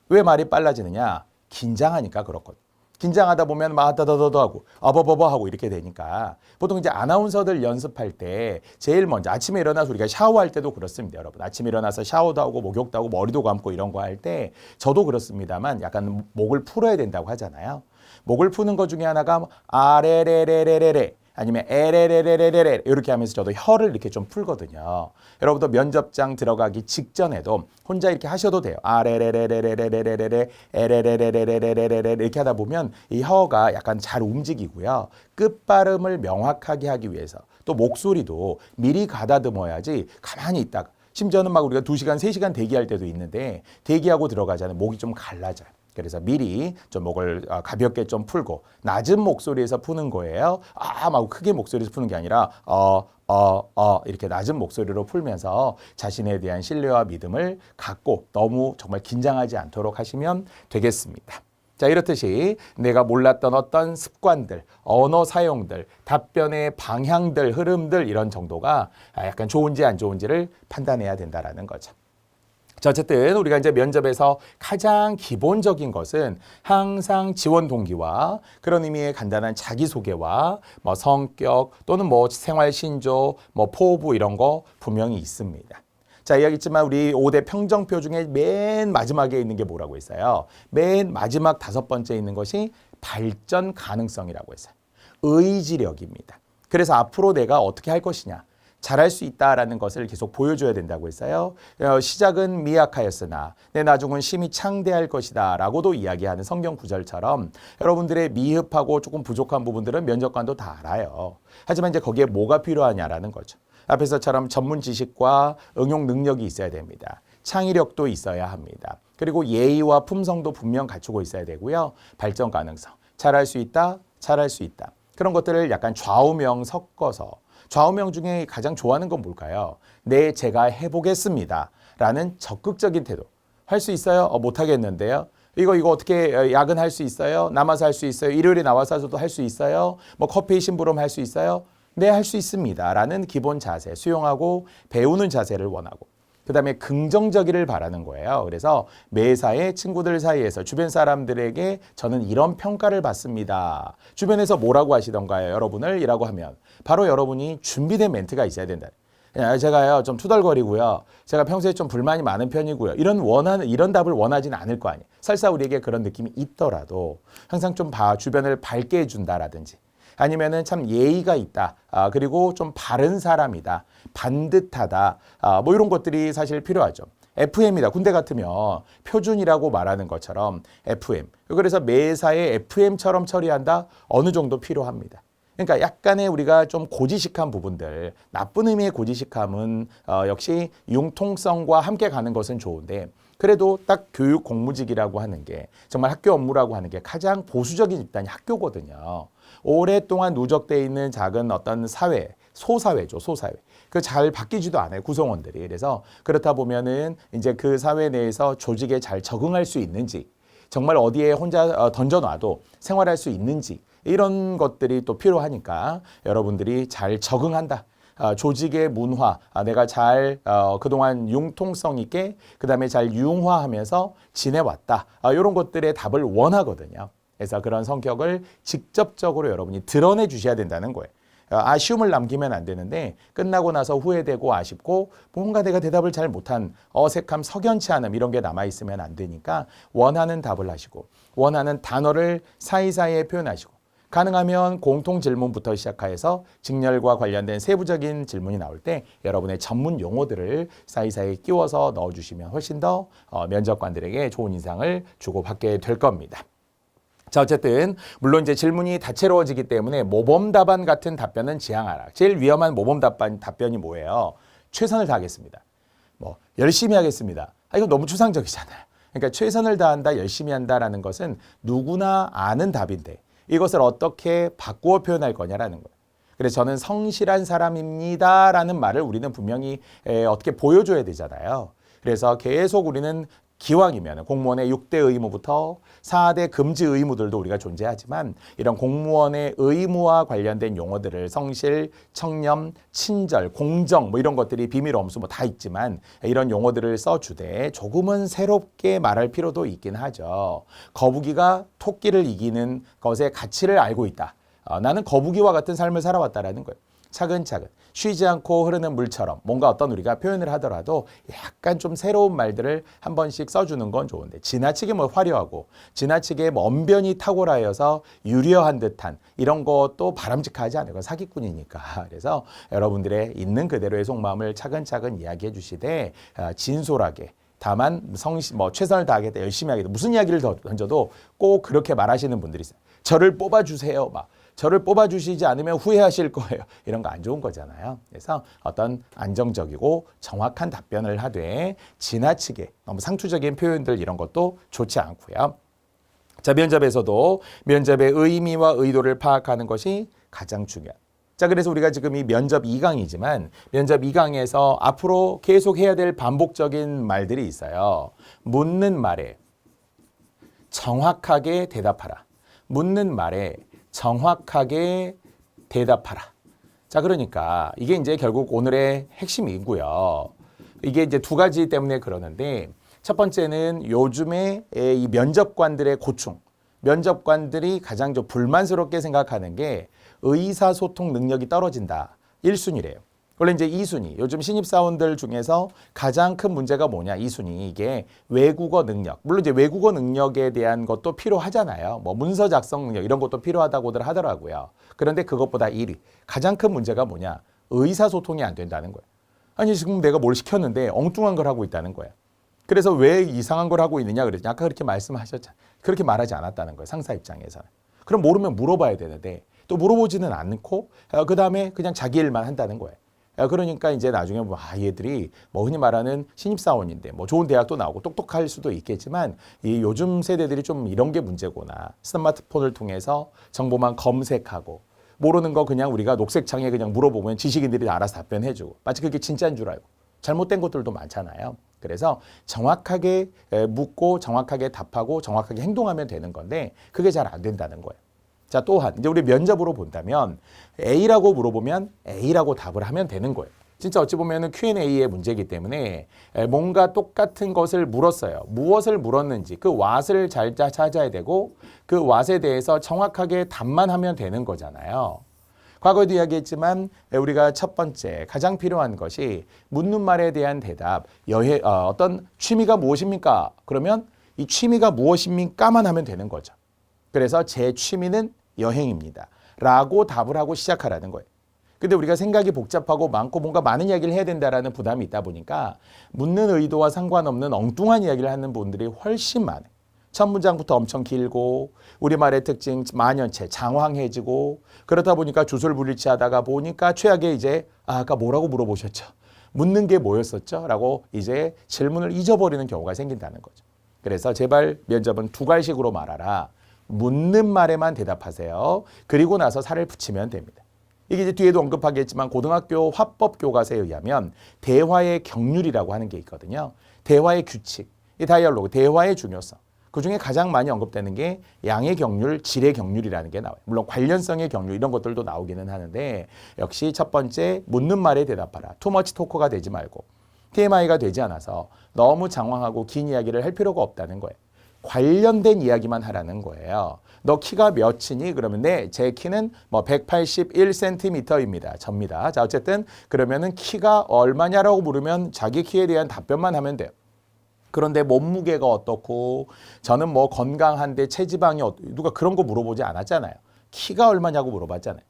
왜 말이 빨라지느냐? 긴장하니까 그렇거든요. 긴장하다 보면 막 다다다다 하고 아버버버 하고 이렇게 되니까 보통 이제 아나운서들 연습할 때 제일 먼저 아침에 일어나서 우리가 샤워할 때도 그렇습니다, 여러분. 아침에 일어나서 샤워도 하고 목욕도 하고 머리도 감고 이런 거 할 때 저도 그렇습니다만 약간 목을 풀어야 된다고 하잖아요. 목을 푸는 것 중에 하나가 아레레레레레레 아니면 에레레레레레 이렇게 하면서 저도 혀를 이렇게 좀 풀거든요. 여러분도 면접장 들어가기 직전에도 혼자 이렇게 하셔도 돼요. 아레레레레레레레레 에레레레레레레레 이렇게 하다 보면 이 혀가 약간 잘 움직이고요. 끝발음을 명확하게 하기 위해서 또 목소리도 미리 가다듬어야지 가만히 있다가 심지어는 막 우리가 2시간, 3시간 대기할 때도 있는데 대기하고 들어가자면 목이 좀 갈라져요. 그래서 미리 좀 목을 가볍게 좀 풀고 낮은 목소리에서 푸는 거예요. 막 크게 목소리에서 푸는 게 아니라 이렇게 낮은 목소리로 풀면서 자신에 대한 신뢰와 믿음을 갖고 너무 정말 긴장하지 않도록 하시면 되겠습니다. 자, 이렇듯이 내가 몰랐던 어떤 습관들, 언어 사용들, 답변의 방향들, 흐름들 이런 정도가 약간 좋은지 안 좋은지를 판단해야 된다라는 거죠. 자, 어쨌든 우리가 이제 면접에서 가장 기본적인 것은 항상 지원 동기와 그런 의미의 간단한 자기소개와 뭐 성격 또는 뭐 생활 신조, 뭐 포부 이런 거 분명히 있습니다. 자, 이야기했지만 우리 5대 평정표 중에 맨 마지막에 있는 게 뭐라고 했어요? 맨 마지막 5번째 있는 것이 발전 가능성이라고 했어요. 의지력입니다. 그래서 앞으로 내가 어떻게 할 것이냐. 잘할 수 있다라는 것을 계속 보여줘야 된다고 했어요. 시작은 미약하였으나 내 나중은 심히 창대할 것이다 라고도 이야기하는 성경 구절처럼 여러분들의 미흡하고 조금 부족한 부분들은 면접관도 다 알아요. 하지만 이제 거기에 뭐가 필요하냐라는 거죠. 앞에서처럼 전문 지식과 응용 능력이 있어야 됩니다. 창의력도 있어야 합니다. 그리고 예의와 품성도 분명 갖추고 있어야 되고요. 발전 가능성, 잘할 수 있다, 잘할 수 있다. 그런 것들을 약간 좌우명 섞어서 좌우명 중에 가장 좋아하는 건 뭘까요? 네, 제가 해보겠습니다 라는 적극적인 태도. 할 수 있어요? 못하겠는데요. 이거 어떻게 야근할 수 있어요? 남아서 할 수 있어요? 일요일에 나와서도 할 수 있어요? 뭐 커피 심부름 할 수 있어요? 네, 할 수 있습니다 라는 기본 자세, 수용하고 배우는 자세를 원하고 그다음에 긍정적이를 바라는 거예요. 그래서 매사에 친구들 사이에서 주변 사람들에게 저는 이런 평가를 받습니다. 주변에서 뭐라고 하시던가요? 여러분을 이라고 하면 바로 여러분이 준비된 멘트가 있어야 된다. 제가요 좀 투덜거리고요. 제가 평소에 좀 불만이 많은 편이고요. 이런 답을 원하지는 않을 거 아니에요. 설사 우리에게 그런 느낌이 있더라도 항상 좀 주변을 밝게 해준다라든지 아니면은 참 예의가 있다. 그리고 좀 바른 사람이다. 반듯하다. 뭐 이런 것들이 사실 필요하죠. FM이다. 군대 같으면 표준이라고 말하는 것처럼 FM. 그래서 매사에 FM처럼 처리한다. 어느 정도 필요합니다. 그러니까 약간의 우리가 좀 고지식한 부분들, 나쁜 의미의 고지식함은 역시 융통성과 함께 가는 것은 좋은데 그래도 딱 교육 공무직이라고 하는 게 정말 학교 업무라고 하는 게 가장 보수적인 집단이 학교거든요. 오랫동안 누적되어 있는 작은 어떤 사회, 소사회죠, 소사회. 그 잘 바뀌지도 않아요, 구성원들이. 그래서 그렇다 보면은 이제 그 사회 내에서 조직에 잘 적응할 수 있는지, 정말 어디에 혼자 던져놔도 생활할 수 있는지, 이런 것들이 또 필요하니까 여러분들이 잘 적응한다. 조직의 문화, 내가 잘 그동안 융통성 있게 그다음에 잘 융화하면서 지내왔다. 이런 것들의 답을 원하거든요. 그래서 그런 성격을 직접적으로 여러분이 드러내 주셔야 된다는 거예요. 아쉬움을 남기면 안 되는데 끝나고 나서 후회되고 아쉽고 뭔가 내가 대답을 잘 못한 어색함, 석연치 않음 이런 게 남아있으면 안 되니까 원하는 답을 하시고 원하는 단어를 사이사이에 표현하시고 가능하면 공통 질문부터 시작해서 직렬과 관련된 세부적인 질문이 나올 때 여러분의 전문 용어들을 사이사이에 끼워서 넣어주시면 훨씬 더 면접관들에게 좋은 인상을 주고받게 될 겁니다. 자, 어쨌든 물론 이제 질문이 다채로워지기 때문에 모범 답안 같은 답변은 지향하라. 제일 위험한 모범 답변이 뭐예요? 최선을 다하겠습니다. 뭐 열심히 하겠습니다. 이거 너무 추상적이잖아요. 그러니까 최선을 다한다, 열심히 한다라는 것은 누구나 아는 답인데 이것을 어떻게 바꾸어 표현할 거냐라는 거예요. 그래서 저는 성실한 사람입니다라는 말을 우리는 분명히 어떻게 보여줘야 되잖아요. 그래서 계속 우리는 기왕이면 공무원의 6대 의무부터 4대 금지 의무들도 우리가 존재하지만 이런 공무원의 의무와 관련된 용어들을 성실, 청렴, 친절, 공정 뭐 이런 것들이 비밀 엄수 뭐 다 있지만 이런 용어들을 써주되 조금은 새롭게 말할 필요도 있긴 하죠. 거북이가 토끼를 이기는 것의 가치를 알고 있다. 나는 거북이와 같은 삶을 살아왔다라는 거예요. 차근차근 쉬지 않고 흐르는 물처럼 뭔가 어떤 우리가 표현을 하더라도 약간 좀 새로운 말들을 한 번씩 써주는 건 좋은데 지나치게 뭐 화려하고 지나치게 뭐 언변이 탁월하여서 유려한 듯한 이런 것도 바람직하지 않아요. 사기꾼이니까. 그래서 여러분들의 있는 그대로의 속마음을 차근차근 이야기해 주시되 진솔하게 다만 최선을 다하겠다, 열심히 하겠다 무슨 이야기를 던져도 꼭 그렇게 말하시는 분들이 있어요. 저를 뽑아주세요. 저를 뽑아주시지 않으면 후회하실 거예요. 이런 거 안 좋은 거잖아요. 그래서 어떤 안정적이고 정확한 답변을 하되 지나치게 너무 상투적인 표현들 이런 것도 좋지 않고요. 자, 면접에서도 면접의 의미와 의도를 파악하는 것이 가장 중요합니다. 자, 그래서 우리가 지금 이 면접 2강이지만 면접 2강에서 앞으로 계속 해야 될 반복적인 말들이 있어요. 묻는 말에 정확하게 대답하라. 묻는 말에 정확하게 대답하라. 자, 그러니까 이게 이제 결국 오늘의 핵심이고요. 이게 이제 두 가지 때문에 그러는데 첫 번째는 요즘에 이 면접관들의 고충, 면접관들이 가장 좀 불만스럽게 생각하는 게 의사소통 능력이 떨어진다. 1순위래요. 원래 이제 2순위, 요즘 신입사원들 중에서 가장 큰 문제가 뭐냐, 2순위. 이게 외국어 능력. 물론 이제 외국어 능력에 대한 것도 필요하잖아요. 뭐 문서 작성 능력 이런 것도 필요하다고들 하더라고요. 그런데 그것보다 1위. 가장 큰 문제가 뭐냐, 의사소통이 안 된다는 거예요. 아니, 지금 내가 뭘 시켰는데 엉뚱한 걸 하고 있다는 거예요. 그래서 왜 이상한 걸 하고 있느냐 그랬더니 아까 그렇게 말씀하셨잖아요. 그렇게 말하지 않았다는 거예요. 상사 입장에서는. 그럼 모르면 물어봐야 되는데 또 물어보지는 않고 그다음에 그냥 자기 일만 한다는 거예요. 그러니까 이제 나중에 얘들이 뭐 흔히 말하는 신입사원인데 뭐 좋은 대학도 나오고 똑똑할 수도 있겠지만 이 요즘 세대들이 좀 이런 게 문제구나. 스마트폰을 통해서 정보만 검색하고 모르는 거 그냥 우리가 녹색창에 그냥 물어보면 지식인들이 알아서 답변해주고 마치 그게 진짜인 줄 알고 잘못된 것들도 많잖아요. 그래서 정확하게 묻고 정확하게 답하고 정확하게 행동하면 되는 건데 그게 잘 안 된다는 거예요. 자, 또한 이제 우리 면접으로 본다면 A라고 물어보면 A라고 답을 하면 되는 거예요. 진짜 어찌 보면은 Q&A의 문제이기 때문에 뭔가 똑같은 것을 물었어요. 무엇을 물었는지 그 what을 잘 찾아야 되고 그 what에 대해서 정확하게 답만 하면 되는 거잖아요. 과거에도 이야기했지만 우리가 첫 번째 가장 필요한 것이 묻는 말에 대한 대답, 어떤 취미가 무엇입니까? 그러면 이 취미가 무엇입니까만 하면 되는 거죠. 그래서 제 취미는 여행입니다. 라고 답을 하고 시작하라는 거예요. 근데 우리가 생각이 복잡하고 많고 뭔가 많은 이야기를 해야 된다라는 부담이 있다 보니까 묻는 의도와 상관없는 엉뚱한 이야기를 하는 분들이 훨씬 많아요. 첫 문장부터 엄청 길고 우리말의 특징 만연체, 장황해지고 그러다 보니까 주술불일치 하다가 보니까 최악의 이제 아까 뭐라고 물어보셨죠? 묻는 게 뭐였었죠? 라고 이제 질문을 잊어버리는 경우가 생긴다는 거죠. 그래서 제발 면접은 두 갈식으로 말하라. 묻는 말에만 대답하세요. 그리고 나서 살을 붙이면 됩니다. 이게 이제 뒤에도 언급하겠지만 고등학교 화법 교과서에 의하면 대화의 경률이라고 하는 게 있거든요. 대화의 규칙, 이 다이얼로그, 대화의 중요성. 그중에 가장 많이 언급되는 게 양의 경률, 질의 경률이라는 게 나와요. 물론 관련성의 경률 이런 것들도 나오기는 하는데 역시 첫 번째 묻는 말에 대답하라. 투머치 토커가 되지 말고 TMI가 되지 않아서 너무 장황하고 긴 이야기를 할 필요가 없다는 거예요. 관련된 이야기만 하라는 거예요. 너 키가 몇이니? 그러면 네, 제 키는 뭐 181cm입니다. 접니다. 자, 어쨌든 그러면은 키가 얼마냐라고 물으면 자기 키에 대한 답변만 하면 돼요. 그런데 몸무게가 어떻고 저는 뭐 건강한데 체지방이 누가 그런 거 물어보지 않았잖아요. 키가 얼마냐고 물어봤잖아요.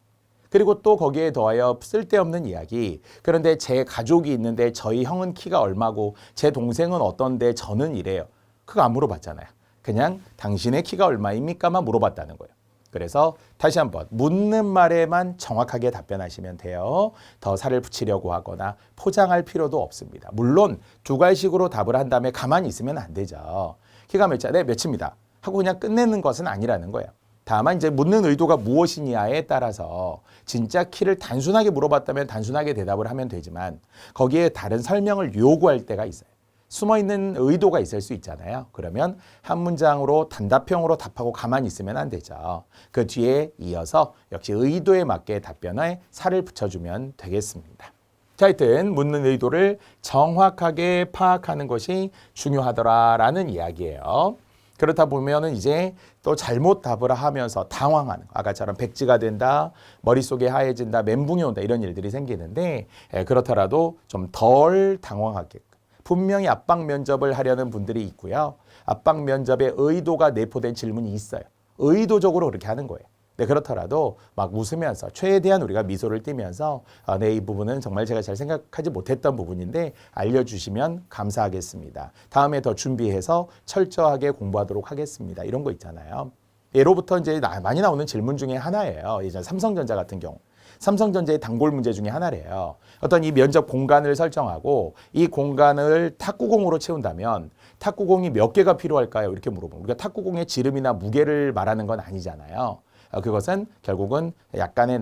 그리고 또 거기에 더하여 쓸데없는 이야기. 그런데 제 가족이 있는데 저희 형은 키가 얼마고 제 동생은 어떤데 저는 이래요. 그거 안 물어봤잖아요. 그냥 당신의 키가 얼마입니까만 물어봤다는 거예요. 그래서 다시 한번 묻는 말에만 정확하게 답변하시면 돼요. 더 살을 붙이려고 하거나 포장할 필요도 없습니다. 물론 두 갈식으로 답을 한 다음에 가만히 있으면 안 되죠. 키가 몇이야? 네, 몇입니다. 하고 그냥 끝내는 것은 아니라는 거예요. 다만 이제 묻는 의도가 무엇이냐에 따라서 진짜 키를 단순하게 물어봤다면 단순하게 대답을 하면 되지만 거기에 다른 설명을 요구할 때가 있어요. 숨어있는 의도가 있을 수 있잖아요. 그러면 한 문장으로 단답형으로 답하고 가만히 있으면 안 되죠. 그 뒤에 이어서 역시 의도에 맞게 답변에 살을 붙여주면 되겠습니다. 자, 하여튼 묻는 의도를 정확하게 파악하는 것이 중요하더라라는 이야기예요. 그렇다 보면은 이제 또 잘못 답을 하면서 당황하는, 아까처럼 백지가 된다, 머릿속에 하얘진다, 멘붕이 온다 이런 일들이 생기는데 그렇더라도 좀 덜 당황하게끔 분명히 압박 면접을 하려는 분들이 있고요. 압박 면접에 의도가 내포된 질문이 있어요. 의도적으로 그렇게 하는 거예요. 네, 그렇더라도 막 웃으면서 최대한 우리가 미소를 띠면서 네, 이 부분은 정말 제가 잘 생각하지 못했던 부분인데 알려주시면 감사하겠습니다. 다음에 더 준비해서 철저하게 공부하도록 하겠습니다. 이런 거 있잖아요. 예로부터 이제 많이 나오는 질문 중에 하나예요. 예전 삼성전자 같은 경우. 삼성전자의 단골 문제 중에 하나래요. 어떤 이 면접 공간을 설정하고 이 공간을 탁구공으로 채운다면 탁구공이 몇 개가 필요할까요? 이렇게 물어보면 우리가 탁구공의 지름이나 무게를 말하는 건 아니잖아요. 그것은 결국은 약간의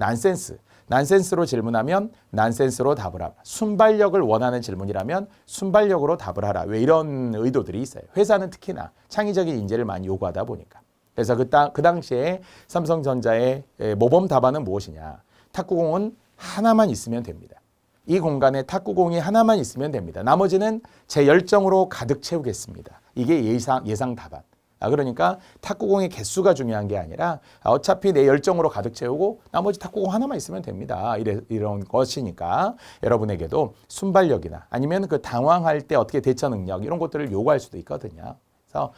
난센스로 질문하면 난센스로 답을 하라. 순발력을 원하는 질문이라면 순발력으로 답을 하라. 왜 이런 의도들이 있어요. 회사는 특히나 창의적인 인재를 많이 요구하다 보니까. 그래서 그 당시에 삼성전자의 모범 답안은 무엇이냐. 탁구공은 하나만 있으면 됩니다. 이 공간에 탁구공이 하나만 있으면 됩니다. 나머지는 제 열정으로 가득 채우겠습니다. 이게 예상 답안. 그러니까 탁구공의 개수가 중요한 게 아니라 어차피 내 열정으로 가득 채우고 나머지 탁구공 하나만 있으면 됩니다. 이런 것이니까 여러분에게도 순발력이나 아니면 그 당황할 때 어떻게 대처 능력 이런 것들을 요구할 수도 있거든요. 그래서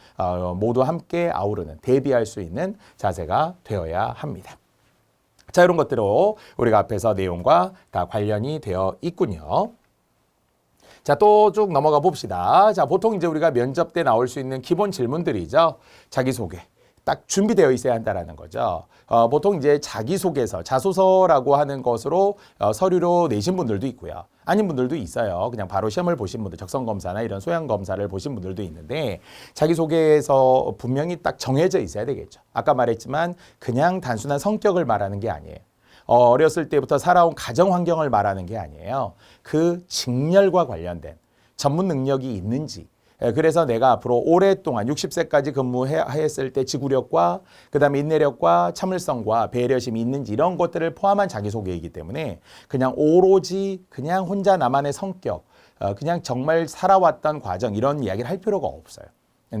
모두 함께 아우르는 대비할 수 있는 자세가 되어야 합니다. 자, 이런 것들로 우리가 앞에서 내용과 다 관련이 되어 있군요. 자, 또 쭉 넘어가 봅시다. 자, 보통 이제 우리가 면접 때 나올 수 있는 기본 질문들이죠. 자기소개. 딱 준비되어 있어야 한다는 거죠. 보통 이제 자기소개서, 자소서라고 하는 것으로 서류로 내신 분들도 있고요. 아닌 분들도 있어요. 그냥 바로 시험을 보신 분들, 적성검사나 이런 소양검사를 보신 분들도 있는데 자기소개에서 분명히 딱 정해져 있어야 되겠죠. 아까 말했지만 그냥 단순한 성격을 말하는 게 아니에요. 어렸을 때부터 살아온 가정 환경을 말하는 게 아니에요. 그 직렬과 관련된 전문 능력이 있는지, 그래서 내가 앞으로 오랫동안 60세까지 근무했을 때 지구력과 그다음에 인내력과 참을성과 배려심이 있는지 이런 것들을 포함한 자기소개이기 때문에 그냥 오로지 그냥 혼자 나만의 성격, 그냥 정말 살아왔던 과정 이런 이야기를 할 필요가 없어요.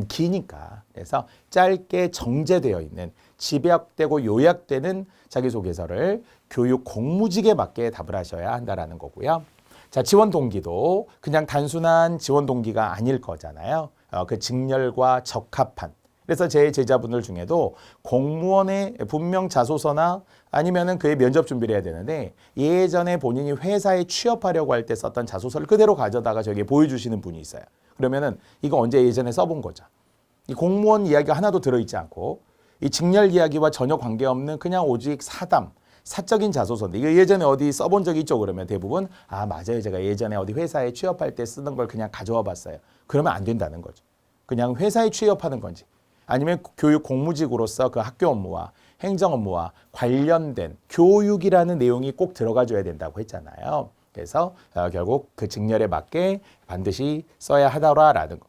기니까. 그래서 짧게 정제되어 있는 집약되고 요약되는 자기소개서를 교육 공무직에 맞게 답을 하셔야 한다라는 거고요. 자, 지원 동기도 그냥 단순한 지원 동기가 아닐 거잖아요. 그 직렬과 적합한. 그래서 제 제자분들 중에도 공무원의 분명 자소서나 아니면은 그의 면접 준비를 해야 되는데 예전에 본인이 회사에 취업하려고 할 때 썼던 자소서를 그대로 가져다가 저에게 보여주시는 분이 있어요. 그러면은 이거 언제 예전에 써본 거죠. 이 공무원 이야기가 하나도 들어있지 않고 이 직렬 이야기와 전혀 관계없는 그냥 오직 사담, 사적인 자소서인데 이거 예전에 어디 써본 적이 있죠? 그러면 대부분 맞아요. 제가 예전에 어디 회사에 취업할 때 쓰던 걸 그냥 가져와 봤어요. 그러면 안 된다는 거죠. 그냥 회사에 취업하는 건지 아니면 교육 공무직으로서 그 학교 업무와 행정 업무와 관련된 교육이라는 내용이 꼭 들어가줘야 된다고 했잖아요. 그래서 결국 그 직렬에 맞게 반드시 써야 하더라라는 거.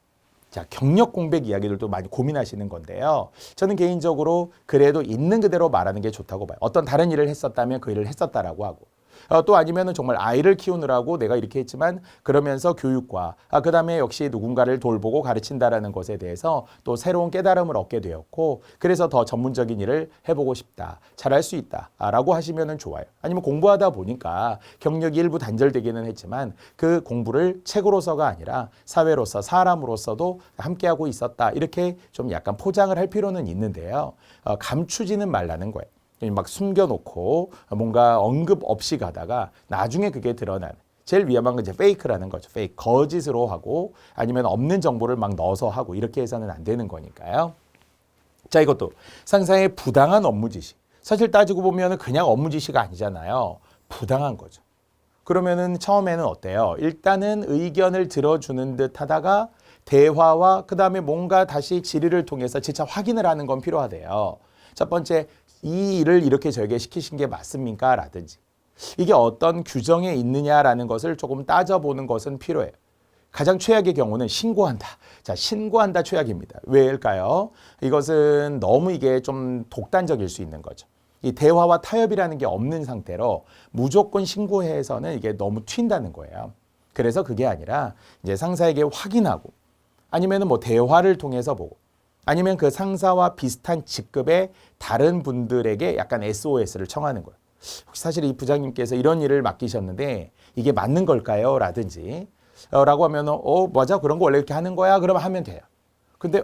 자, 경력 공백 이야기들도 많이 고민하시는 건데요. 저는 개인적으로 그래도 있는 그대로 말하는 게 좋다고 봐요. 어떤 다른 일을 했었다면 그 일을 했었다라고 하고 또 아니면은 정말 아이를 키우느라고 내가 이렇게 했지만 그러면서 교육과 그다음에 역시 누군가를 돌보고 가르친다라는 것에 대해서 또 새로운 깨달음을 얻게 되었고 그래서 더 전문적인 일을 해보고 싶다. 잘할 수 있다라고 하시면은 좋아요. 아니면 공부하다 보니까 경력이 일부 단절되기는 했지만 그 공부를 책으로서가 아니라 사회로서 사람으로서도 함께하고 있었다. 이렇게 좀 약간 포장을 할 필요는 있는데요. 감추지는 말라는 거예요. 막 숨겨놓고 뭔가 언급 없이 가다가 나중에 그게 드러나는 제일 위험한 건 이제 페이크라는 거죠. 페이크, 거짓으로 하고 아니면 없는 정보를 막 넣어서 하고 이렇게 해서는 안 되는 거니까요. 자, 이것도 상사의 부당한 업무 지시. 사실 따지고 보면 그냥 업무 지시가 아니잖아요. 부당한 거죠. 그러면은 처음에는 어때요? 일단은 의견을 들어주는 듯 하다가 대화와 그다음에 뭔가 다시 질의를 통해서 재차 확인을 하는 건 필요하대요. 첫 번째, 이 일을 이렇게 저에게 시키신 게 맞습니까? 라든지 이게 어떤 규정에 있느냐라는 것을 조금 따져보는 것은 필요해요. 가장 최악의 경우는 신고한다. 자, 신고한다 최악입니다. 왜일까요? 이것은 너무 이게 좀 독단적일 수 있는 거죠. 이 대화와 타협이라는 게 없는 상태로 무조건 신고해서는 이게 너무 튄다는 거예요. 그래서 그게 아니라 이제 상사에게 확인하고 아니면은 뭐 대화를 통해서 보고 아니면 그 상사와 비슷한 직급의 다른 분들에게 약간 SOS를 청하는 거예요. 혹시 사실 이 부장님께서 이런 일을 맡기셨는데 이게 맞는 걸까요? 라든지 라고 하면 맞아 그런 거 원래 이렇게 하는 거야? 그러면 하면 돼요. 근데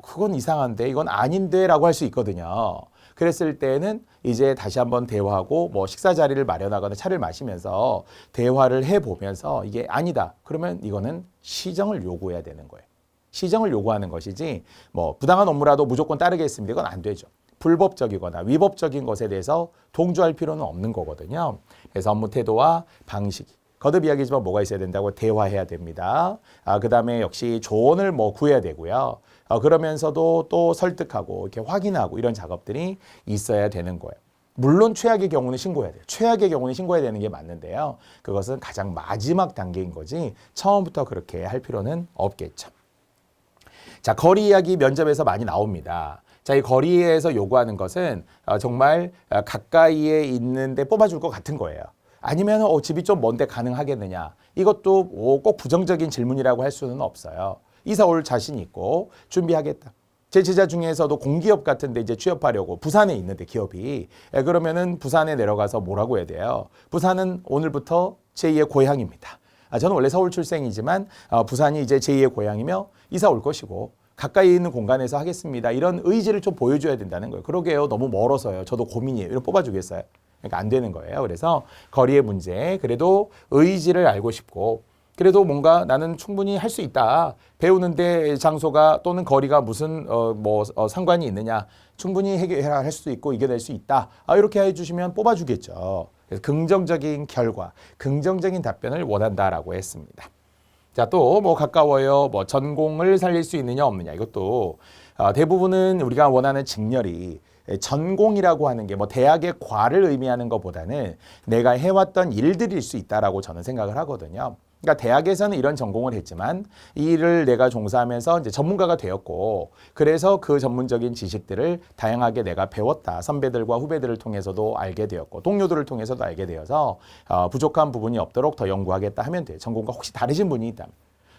그건 이상한데 이건 아닌데 라고 할 수 있거든요. 그랬을 때는 이제 다시 한번 대화하고 뭐 식사 자리를 마련하거나 차를 마시면서 대화를 해보면서 이게 아니다. 그러면 이거는 시정을 요구해야 되는 거예요. 시정을 요구하는 것이지 뭐 부당한 업무라도 무조건 따르겠습니다. 이건 안 되죠. 불법적이거나 위법적인 것에 대해서 동조할 필요는 없는 거거든요. 그래서 업무 태도와 방식, 거듭 이야기지만 뭐가 있어야 된다고 대화해야 됩니다. 그다음에 역시 조언을 뭐 구해야 되고요. 그러면서도 또 설득하고 이렇게 확인하고 이런 작업들이 있어야 되는 거예요. 물론 최악의 경우는 신고해야 돼요. 최악의 경우는 신고해야 되는 게 맞는데요. 그것은 가장 마지막 단계인 거지 처음부터 그렇게 할 필요는 없겠죠. 자, 거리 이야기 면접에서 많이 나옵니다. 자, 이 거리에서 요구하는 것은 정말 가까이에 있는데 뽑아줄 것 같은 거예요. 아니면 집이 좀 먼데 가능하겠느냐. 이것도 꼭 부정적인 질문이라고 할 수는 없어요. 이사 올 자신 있고 준비하겠다. 제 제자 중에서도 공기업 같은 데 이제 취업하려고 부산에 있는데 기업이 그러면은 부산에 내려가서 뭐라고 해야 돼요? 부산은 오늘부터 제2의 고향입니다. 저는 원래 서울 출생이지만 부산이 이제 제2의 고향이며 이사 올 것이고 가까이 있는 공간에서 하겠습니다. 이런 의지를 좀 보여줘야 된다는 거예요. 그러게요. 너무 멀어서요. 저도 고민이에요. 이런 뽑아주겠어요? 그러니까 안 되는 거예요. 그래서 거리의 문제, 그래도 의지를 알고 싶고 그래도 뭔가 나는 충분히 할 수 있다. 배우는데 장소가 또는 거리가 무슨 상관이 있느냐. 충분히 해결할 수 있고 이겨낼 수 있다. 이렇게 해주시면 뽑아주겠죠. 그래서 긍정적인 결과, 긍정적인 답변을 원한다라고 했습니다. 자, 또 뭐 가까워요. 뭐 전공을 살릴 수 있느냐 없느냐. 이것도 대부분은 우리가 원하는 직렬이 전공이라고 하는 게 뭐 대학의 과를 의미하는 것보다는 내가 해왔던 일들일 수 있다라고 저는 생각을 하거든요. 그러니까 대학에서는 이런 전공을 했지만 이 일을 내가 종사하면서 이제 전문가가 되었고 그래서 그 전문적인 지식들을 다양하게 내가 배웠다. 선배들과 후배들을 통해서도 알게 되었고 동료들을 통해서도 알게 되어서 부족한 부분이 없도록 더 연구하겠다 하면 돼요. 전공과 혹시 다르신 분이 있다면.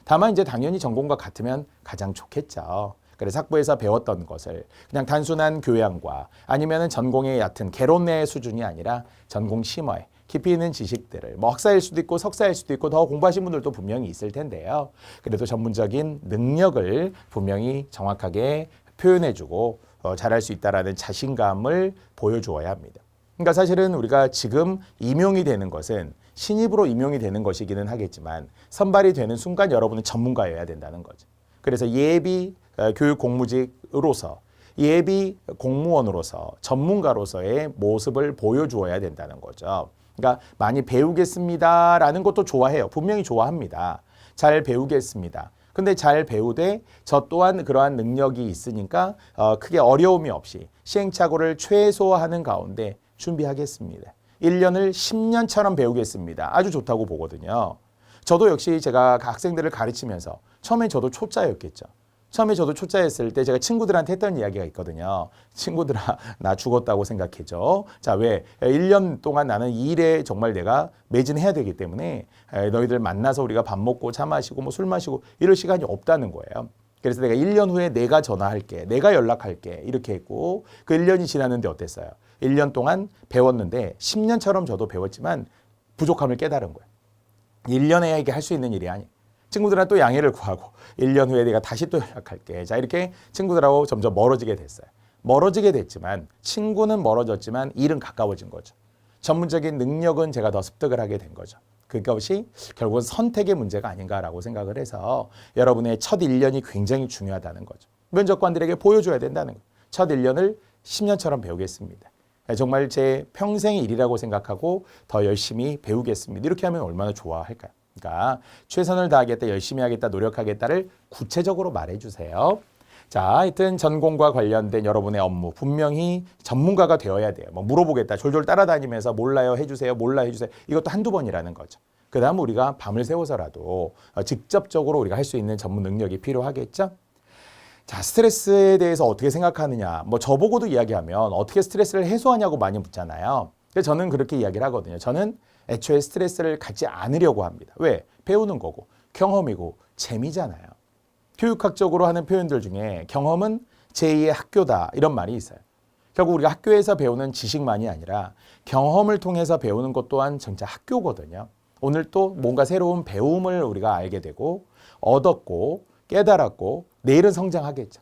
다만 이제 당연히 전공과 같으면 가장 좋겠죠. 그래서 학부에서 배웠던 것을 그냥 단순한 교양과 아니면은 전공의 얕은 개론의 수준이 아니라 전공 심화에 깊이 있는 지식들을 뭐 학사일 수도 있고 석사일 수도 있고 더 공부하신 분들도 분명히 있을 텐데요. 그래도 전문적인 능력을 분명히 정확하게 표현해주고 잘할 수 있다라는 자신감을 보여주어야 합니다. 그러니까 사실은 우리가 지금 임용이 되는 것은 신입으로 임용이 되는 것이기는 하겠지만 선발이 되는 순간 여러분은 전문가여야 된다는 거죠. 그래서 예비 교육 공무직으로서 예비 공무원으로서 전문가로서의 모습을 보여주어야 된다는 거죠. 그러니까 많이 배우겠습니다라는 것도 좋아해요. 분명히 좋아합니다. 잘 배우겠습니다. 근데 잘 배우되 저 또한 그러한 능력이 있으니까 크게 어려움이 없이 시행착오를 최소화하는 가운데 준비하겠습니다. 1년을 10년처럼 배우겠습니다. 아주 좋다고 보거든요. 저도 역시 제가 학생들을 가르치면서 처음에 저도 초짜였겠죠. 처음에 저도 초짜였을 때 제가 친구들한테 했던 이야기가 있거든요. 친구들아, 나 죽었다고 생각해줘. 자, 왜? 1년 동안 나는 이 일에 정말 내가 매진해야 되기 때문에 너희들 만나서 우리가 밥 먹고 차 마시고 뭐 술 마시고 이럴 시간이 없다는 거예요. 그래서 내가 1년 후에 내가 전화할게. 내가 연락할게. 이렇게 했고 그 1년이 지났는데 어땠어요? 1년 동안 배웠는데 10년처럼 저도 배웠지만 부족함을 깨달은 거예요. 1년에 이게 할 수 있는 일이 아니에요. 친구들한테 또 양해를 구하고 1년 후에 내가 다시 또 연락할게. 자, 이렇게 친구들하고 점점 멀어지게 됐어요. 멀어지게 됐지만 친구는 멀어졌지만 일은 가까워진 거죠. 전문적인 능력은 제가 더 습득을 하게 된 거죠. 그것이 결국은 선택의 문제가 아닌가라고 생각을 해서 여러분의 첫 1년이 굉장히 중요하다는 거죠. 면접관들에게 보여줘야 된다는 거예요. 첫 1년을 10년처럼 배우겠습니다. 정말 제 평생의 일이라고 생각하고 더 열심히 배우겠습니다. 이렇게 하면 얼마나 좋아할까요? 그러니까 최선을 다하겠다, 열심히 하겠다, 노력하겠다를 구체적으로 말해주세요. 자, 하여튼 전공과 관련된 여러분의 업무 분명히 전문가가 되어야 돼요. 뭐 물어보겠다, 졸졸 따라다니면서 몰라요, 해주세요, 몰라 해주세요. 이것도 한두 번이라는 거죠. 그 다음 우리가 밤을 새워서라도 직접적으로 우리가 할 수 있는 전문 능력이 필요하겠죠. 자, 스트레스에 대해서 어떻게 생각하느냐. 뭐 저보고도 이야기하면 어떻게 스트레스를 해소하냐고 많이 묻잖아요. 그래서 저는 그렇게 이야기를 하거든요. 저는 애초에 스트레스를 갖지 않으려고 합니다. 왜? 배우는 거고 경험이고 재미잖아요. 교육학적으로 하는 표현들 중에 경험은 제2의 학교다 이런 말이 있어요. 결국 우리가 학교에서 배우는 지식만이 아니라 경험을 통해서 배우는 것 또한 진짜 학교거든요. 오늘 또 뭔가 새로운 배움을 우리가 알게 되고 얻었고 깨달았고 내일은 성장하겠죠.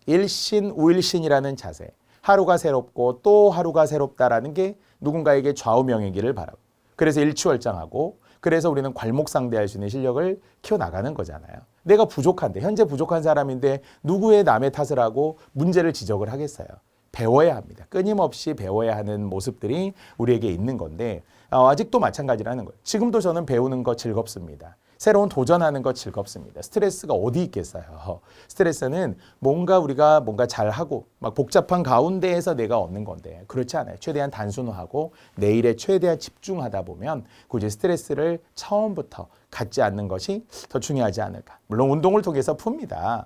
일신우일신이라는 자세. 하루가 새롭고 또 하루가 새롭다라는 게 누군가에게 좌우명이기를 바라고. 그래서 일취월장하고 그래서 우리는 괄목상대할 수 있는 실력을 키워나가는 거잖아요. 내가 부족한데 현재 부족한 사람인데 누구의 남의 탓을 하고 문제를 지적을 하겠어요. 배워야 합니다. 끊임없이 배워야 하는 모습들이 우리에게 있는 건데 아직도 마찬가지라는 거예요. 지금도 저는 배우는 거 즐겁습니다. 새로운 도전하는 거 즐겁습니다. 스트레스가 어디 있겠어요. 스트레스는 우리가 뭔가 잘하고 막 복잡한 가운데에서 내가 얻는 건데 그렇지 않아요. 최대한 단순화하고 내일에 최대한 집중하다 보면 굳이 스트레스를 처음부터 갖지 않는 것이 더 중요하지 않을까. 물론 운동을 통해서 풉니다.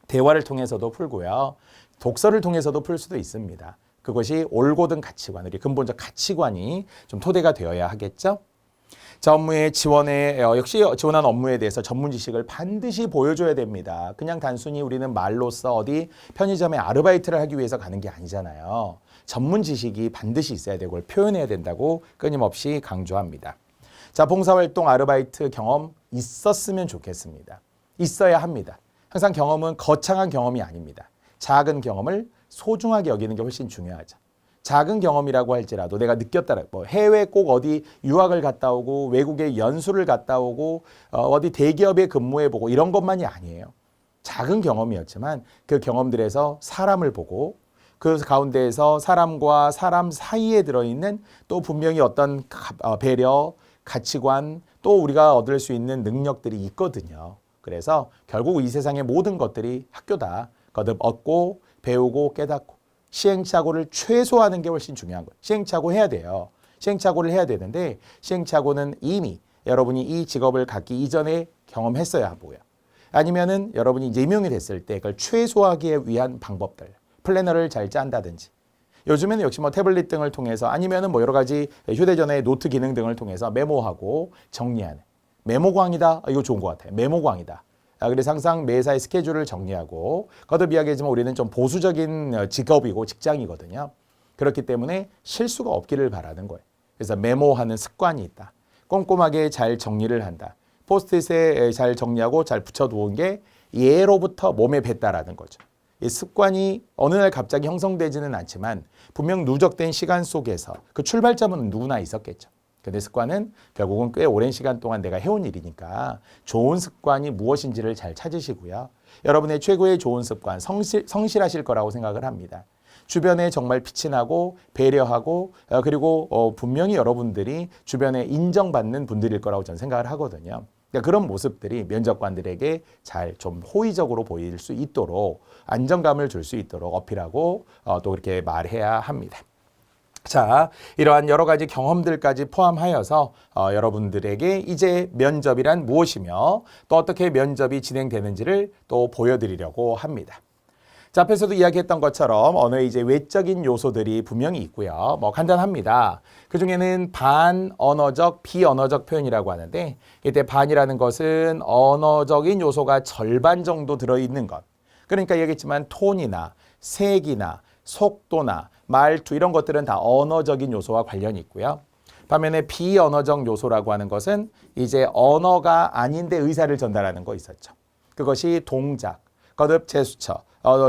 대화를 통해서도 풀고요. 독서를 통해서도 풀 수도 있습니다. 그것이 올곧은 가치관, 우리 근본적 가치관이 좀 토대가 되어야 하겠죠. 자, 업무의 지원에 역시 지원한 업무에 대해서 전문 지식을 반드시 보여줘야 됩니다. 그냥 단순히 우리는 말로써 어디 편의점에 아르바이트를 하기 위해서 가는 게 아니잖아요. 전문 지식이 반드시 있어야 되고 그걸 표현해야 된다고 끊임없이 강조합니다. 자, 봉사활동 아르바이트 경험 있었으면 좋겠습니다. 있어야 합니다. 항상 경험은 거창한 경험이 아닙니다. 작은 경험을 소중하게 여기는 게 훨씬 중요하죠. 작은 경험이라고 할지라도 내가 느꼈다. 뭐 해외 꼭 어디 유학을 갔다 오고 외국에 연수를 갔다 오고 어디 대기업에 근무해보고 이런 것만이 아니에요. 작은 경험이었지만 그 경험들에서 사람을 보고 그 가운데에서 사람과 사람 사이에 들어있는 또 분명히 어떤 배려, 가치관 또 우리가 얻을 수 있는 능력들이 있거든요. 그래서 결국 이 세상의 모든 것들이 학교다. 거듭 얻고 배우고 깨닫고 시행착오를 최소화하는 게 훨씬 중요한 거예요. 시행착오 해야 돼요. 시행착오를 해야 되는데 시행착오는 이미 여러분이 이 직업을 갖기 이전에 경험했어야 하고요. 아니면은 여러분이 이제 임용이 됐을 때 그걸 최소화하기 위한 방법들, 플래너를 잘 짠다든지. 요즘에는 역시 뭐 태블릿 등을 통해서 아니면은 뭐 여러 가지 휴대전화의 노트 기능 등을 통해서 메모하고 정리하는. 메모광이다. 이거 좋은 것 같아요. 메모광이다. 그래서 항상 매사의 스케줄을 정리하고 거듭 이야기하지만 우리는 좀 보수적인 직업이고 직장이거든요. 그렇기 때문에 실수가 없기를 바라는 거예요. 그래서 메모하는 습관이 있다. 꼼꼼하게 잘 정리를 한다. 포스트잇에 잘 정리하고 잘 붙여두은 게 예로부터 몸에 뱄다라는 거죠. 이 습관이 어느 날 갑자기 형성되지는 않지만 분명 누적된 시간 속에서 그 출발점은 누구나 있었겠죠. 근데 습관은 결국은 꽤 오랜 시간 동안 내가 해온 일이니까 좋은 습관이 무엇인지를 잘 찾으시고요. 여러분의 최고의 좋은 습관, 성실하실 거라고 생각을 합니다. 주변에 정말 빛이 나고 배려하고 그리고 분명히 여러분들이 주변에 인정받는 분들일 거라고 저는 생각을 하거든요. 그러니까 그런 모습들이 면접관들에게 잘 좀 호의적으로 보일 수 있도록 안정감을 줄 수 있도록 어필하고 또 그렇게 말해야 합니다. 자, 이러한 여러 가지 경험들까지 포함하여서 여러분들에게 이제 면접이란 무엇이며 또 어떻게 면접이 진행되는지를 또 보여드리려고 합니다. 자, 앞에서도 이야기했던 것처럼 언어의 이제 외적인 요소들이 분명히 있고요. 뭐 간단합니다. 그 중에는 반언어적, 비언어적 표현이라고 하는데 이때 반이라는 것은 언어적인 요소가 절반 정도 들어있는 것. 그러니까 얘기했지만 톤이나 색이나 속도나 말투 이런 것들은 다 언어적인 요소와 관련이 있고요. 반면에 비언어적 요소라고 하는 것은 이제 언어가 아닌데 의사를 전달하는 거 있었죠. 그것이 동작, 거듭 제스처,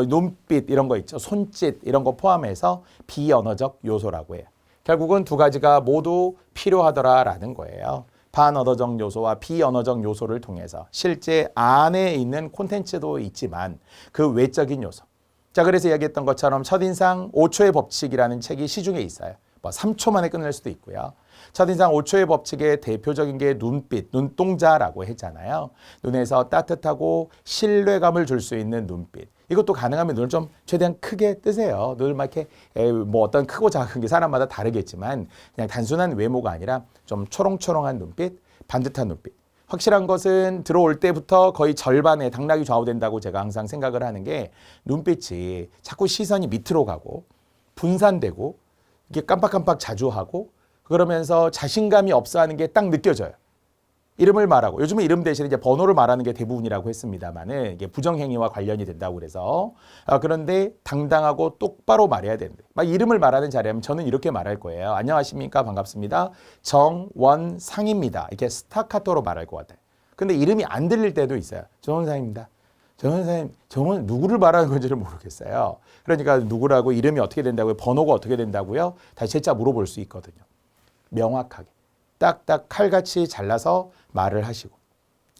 눈빛 이런 거 있죠. 손짓 이런 거 포함해서 비언어적 요소라고 해요. 결국은 두 가지가 모두 필요하더라라는 거예요. 반언어적 요소와 비언어적 요소를 통해서 실제 안에 있는 콘텐츠도 있지만 그 외적인 요소. 자, 그래서 이야기했던 것처럼 첫인상 5초의 법칙이라는 책이 시중에 있어요. 뭐 3초 만에 끝낼 수도 있고요. 첫인상 5초의 법칙의 대표적인 게 눈빛, 눈동자라고 했잖아요. 눈에서 따뜻하고 신뢰감을 줄 수 있는 눈빛. 이것도 가능하면 눈을 좀 최대한 크게 뜨세요. 눈을 막 이렇게 뭐 어떤 크고 작은 게 사람마다 다르겠지만 그냥 단순한 외모가 아니라 좀 초롱초롱한 눈빛, 반듯한 눈빛. 확실한 것은 들어올 때부터 거의 절반의 당락이 좌우된다고 제가 항상 생각을 하는 게 눈빛이 자꾸 시선이 밑으로 가고 분산되고 이게 깜빡깜빡 자주 하고 그러면서 자신감이 없어 하는 게 딱 느껴져요. 이름을 말하고 요즘은 이름 대신에 이제 번호를 말하는 게 대부분이라고 했습니다만은 이게 부정행위와 관련이 된다고 그래서 그런데 당당하고 똑바로 말해야 되는데 막 이름을 말하는 자리하면 저는 이렇게 말할 거예요. 안녕하십니까 반갑습니다. 정원상입니다. 이렇게 스타카토로 말할 것 같아요. 근데 이름이 안 들릴 때도 있어요. 정원상입니다. 정원사님, 정원 누구를 말하는 건지를 모르겠어요. 그러니까 누구라고 이름이 어떻게 된다고요? 번호가 어떻게 된다고요? 다시 재차 물어볼 수 있거든요. 명확하게. 딱딱 칼같이 잘라서 말을 하시고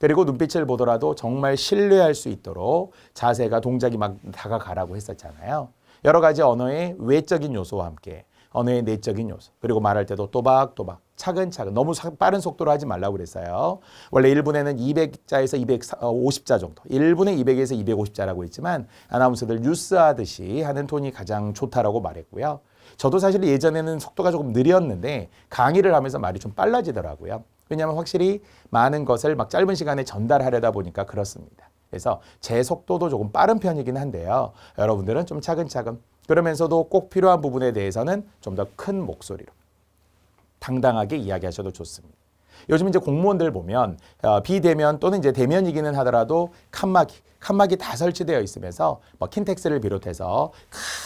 그리고 눈빛을 보더라도 정말 신뢰할 수 있도록 자세가 동작이 막 다가가라고 했었잖아요. 여러 가지 언어의 외적인 요소와 함께 언어의 내적인 요소 그리고 말할 때도 또박또박 차근차근 너무 빠른 속도로 하지 말라고 그랬어요. 원래 1분에는 200자에서 250자 정도 1분에 200에서 250자라고 했지만 아나운서들 뉴스 하듯이 하는 톤이 가장 좋다라고 말했고요. 저도 사실 예전에는 속도가 조금 느렸는데 강의를 하면서 말이 좀 빨라지더라고요. 왜냐하면 확실히 많은 것을 막 짧은 시간에 전달하려다 보니까 그렇습니다. 그래서 제 속도도 조금 빠른 편이긴 한데요. 여러분들은 좀 차근차근 그러면서도 꼭 필요한 부분에 대해서는 좀 더 큰 목소리로 당당하게 이야기하셔도 좋습니다. 요즘 이제 공무원들 보면 비대면 또는 이제 대면이기는 하더라도 칸막이 다 설치되어 있으면서 뭐 킨텍스를 비롯해서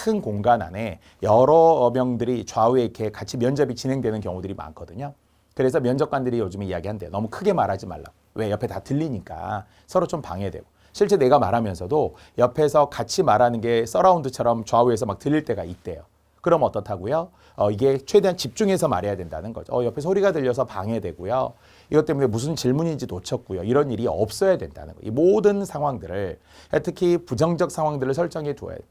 큰 공간 안에 여러 명들이 좌우에 이렇게 같이 면접이 진행되는 경우들이 많거든요. 그래서 면접관들이 요즘에 이야기한대요. 너무 크게 말하지 말라고. 왜? 옆에 다 들리니까 서로 좀 방해되고. 실제 내가 말하면서도 옆에서 같이 말하는 게 서라운드처럼 좌우에서 막 들릴 때가 있대요. 그럼 어떻다고요? 이게 최대한 집중해서 말해야 된다는 거죠. 옆에 소리가 들려서 방해되고요. 이것 때문에 무슨 질문인지 놓쳤고요. 이런 일이 없어야 된다는 거예요. 이 모든 상황들을 특히 부정적 상황들을 설정해 두어야 돼요.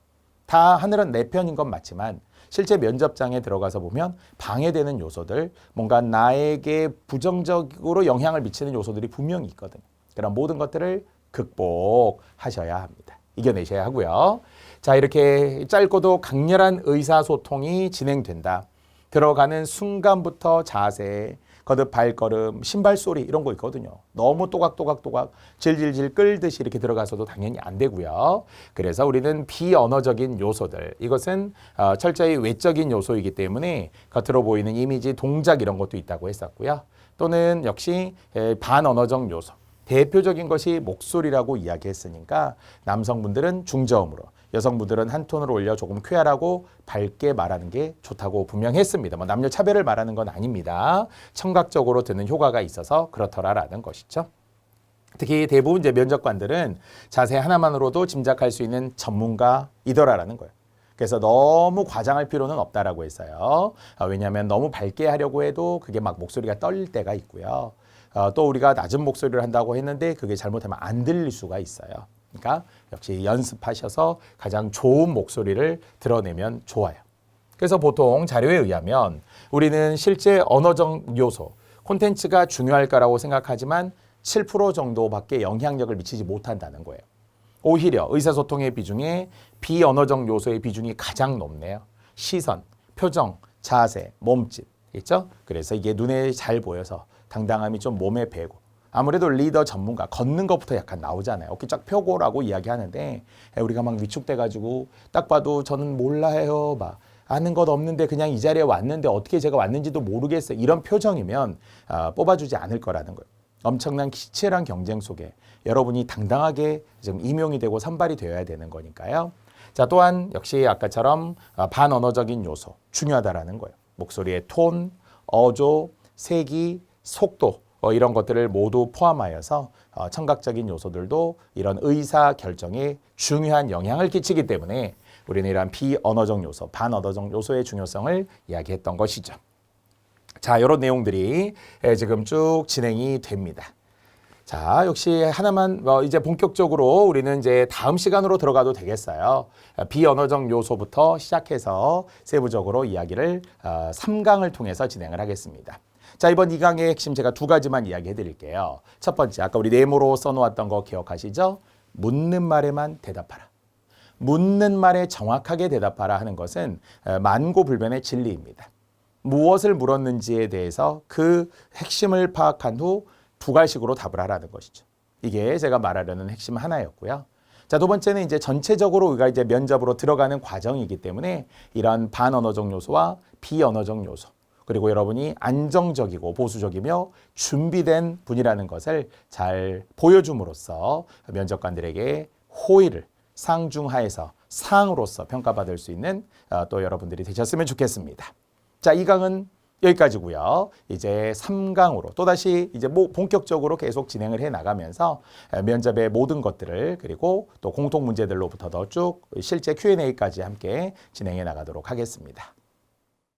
다 하늘은 내 편인 건 맞지만 실제 면접장에 들어가서 보면 방해되는 요소들, 뭔가 나에게 부정적으로 영향을 미치는 요소들이 분명히 있거든요. 그런 모든 것들을 극복하셔야 합니다. 이겨내셔야 하고요. 자, 이렇게 짧고도 강렬한 의사소통이 진행된다. 들어가는 순간부터 자세, 거듭 발걸음, 신발 소리 이런 거 있거든요. 너무 또각또각또각 질질질 끌듯이 이렇게 들어가서도 당연히 안 되고요. 그래서 우리는 비언어적인 요소들, 이것은 철저히 외적인 요소이기 때문에 겉으로 보이는 이미지, 동작 이런 것도 있다고 했었고요. 또는 역시 반언어적 요소, 대표적인 것이 목소리라고 이야기했으니까 남성분들은 중저음으로, 여성분들은 한 톤을 올려 조금 쾌활하고 밝게 말하는 게 좋다고 분명했습니다. 뭐 남녀 차별을 말하는 건 아닙니다. 청각적으로 듣는 효과가 있어서 그렇더라라는 것이죠. 특히 대부분 이제 면접관들은 자세 하나만으로도 짐작할 수 있는 전문가이더라라는 거예요. 그래서 너무 과장할 필요는 없다라고 했어요. 왜냐하면 너무 밝게 하려고 해도 그게 막 목소리가 떨릴 때가 있고요. 또 우리가 낮은 목소리를 한다고 했는데 그게 잘못하면 안 들릴 수가 있어요. 그러니까 역시 연습하셔서 가장 좋은 목소리를 드러내면 좋아요. 그래서 보통 자료에 의하면 우리는 실제 언어적 요소, 콘텐츠가 중요할까라고 생각하지만 7% 정도밖에 영향력을 미치지 못한다는 거예요. 오히려 의사소통의 비중에 비언어적 요소의 비중이 가장 높네요. 시선, 표정, 자세, 몸짓, 있죠? 그래서 이게 눈에 잘 보여서 당당함이 좀 몸에 배고, 아무래도 리더 전문가, 걷는 것부터 약간 나오잖아요. 어깨 쫙 펴고라고 이야기하는데 우리가 막 위축돼가지고 딱 봐도 저는 몰라요, 막 아는 것 없는데 그냥 이 자리에 왔는데 어떻게 제가 왔는지도 모르겠어요. 이런 표정이면 뽑아주지 않을 거라는 거예요. 엄청난 치열한 경쟁 속에 여러분이 당당하게 지금 임용이 되고 선발이 되어야 되는 거니까요. 자, 또한 역시 아까처럼 반언어적인 요소 중요하다라는 거예요. 목소리의 톤, 어조, 세기, 속도 이런 것들을 모두 포함하여서 청각적인 요소들도 이런 의사 결정에 중요한 영향을 끼치기 때문에 우리는 이러한 비언어적 요소, 반언어적 요소의 중요성을 이야기했던 것이죠. 자, 이런 내용들이 지금 쭉 진행이 됩니다. 자, 역시 하나만 이제 본격적으로 우리는 이제 다음 시간으로 들어가도 되겠어요. 비언어적 요소부터 시작해서 세부적으로 이야기를 3강을 통해서 진행을 하겠습니다. 자, 이번 2강의 핵심 제가 2가지만 이야기해 드릴게요. 첫 번째, 아까 우리 네모로 써놓았던 거 기억하시죠? 묻는 말에만 대답하라. 묻는 말에 정확하게 대답하라 하는 것은 만고불변의 진리입니다. 무엇을 물었는지에 대해서 그 핵심을 파악한 후 2가지식으로 답을 하라는 것이죠. 이게 제가 말하려는 핵심 하나였고요. 자, 두 번째는 이제 전체적으로 우리가 이제 면접으로 들어가는 과정이기 때문에 이런 반언어적 요소와 비언어적 요소, 그리고 여러분이 안정적이고 보수적이며 준비된 분이라는 것을 잘 보여줌으로써 면접관들에게 호의를 상중하에서 상으로서 평가받을 수 있는 또 여러분들이 되셨으면 좋겠습니다. 자, 2강은 여기까지고요. 이제 3강으로 또다시 이제 본격적으로 계속 진행을 해 나가면서 면접의 모든 것들을, 그리고 또 공통 문제들로부터 더 쭉 실제 Q&A까지 함께 진행해 나가도록 하겠습니다.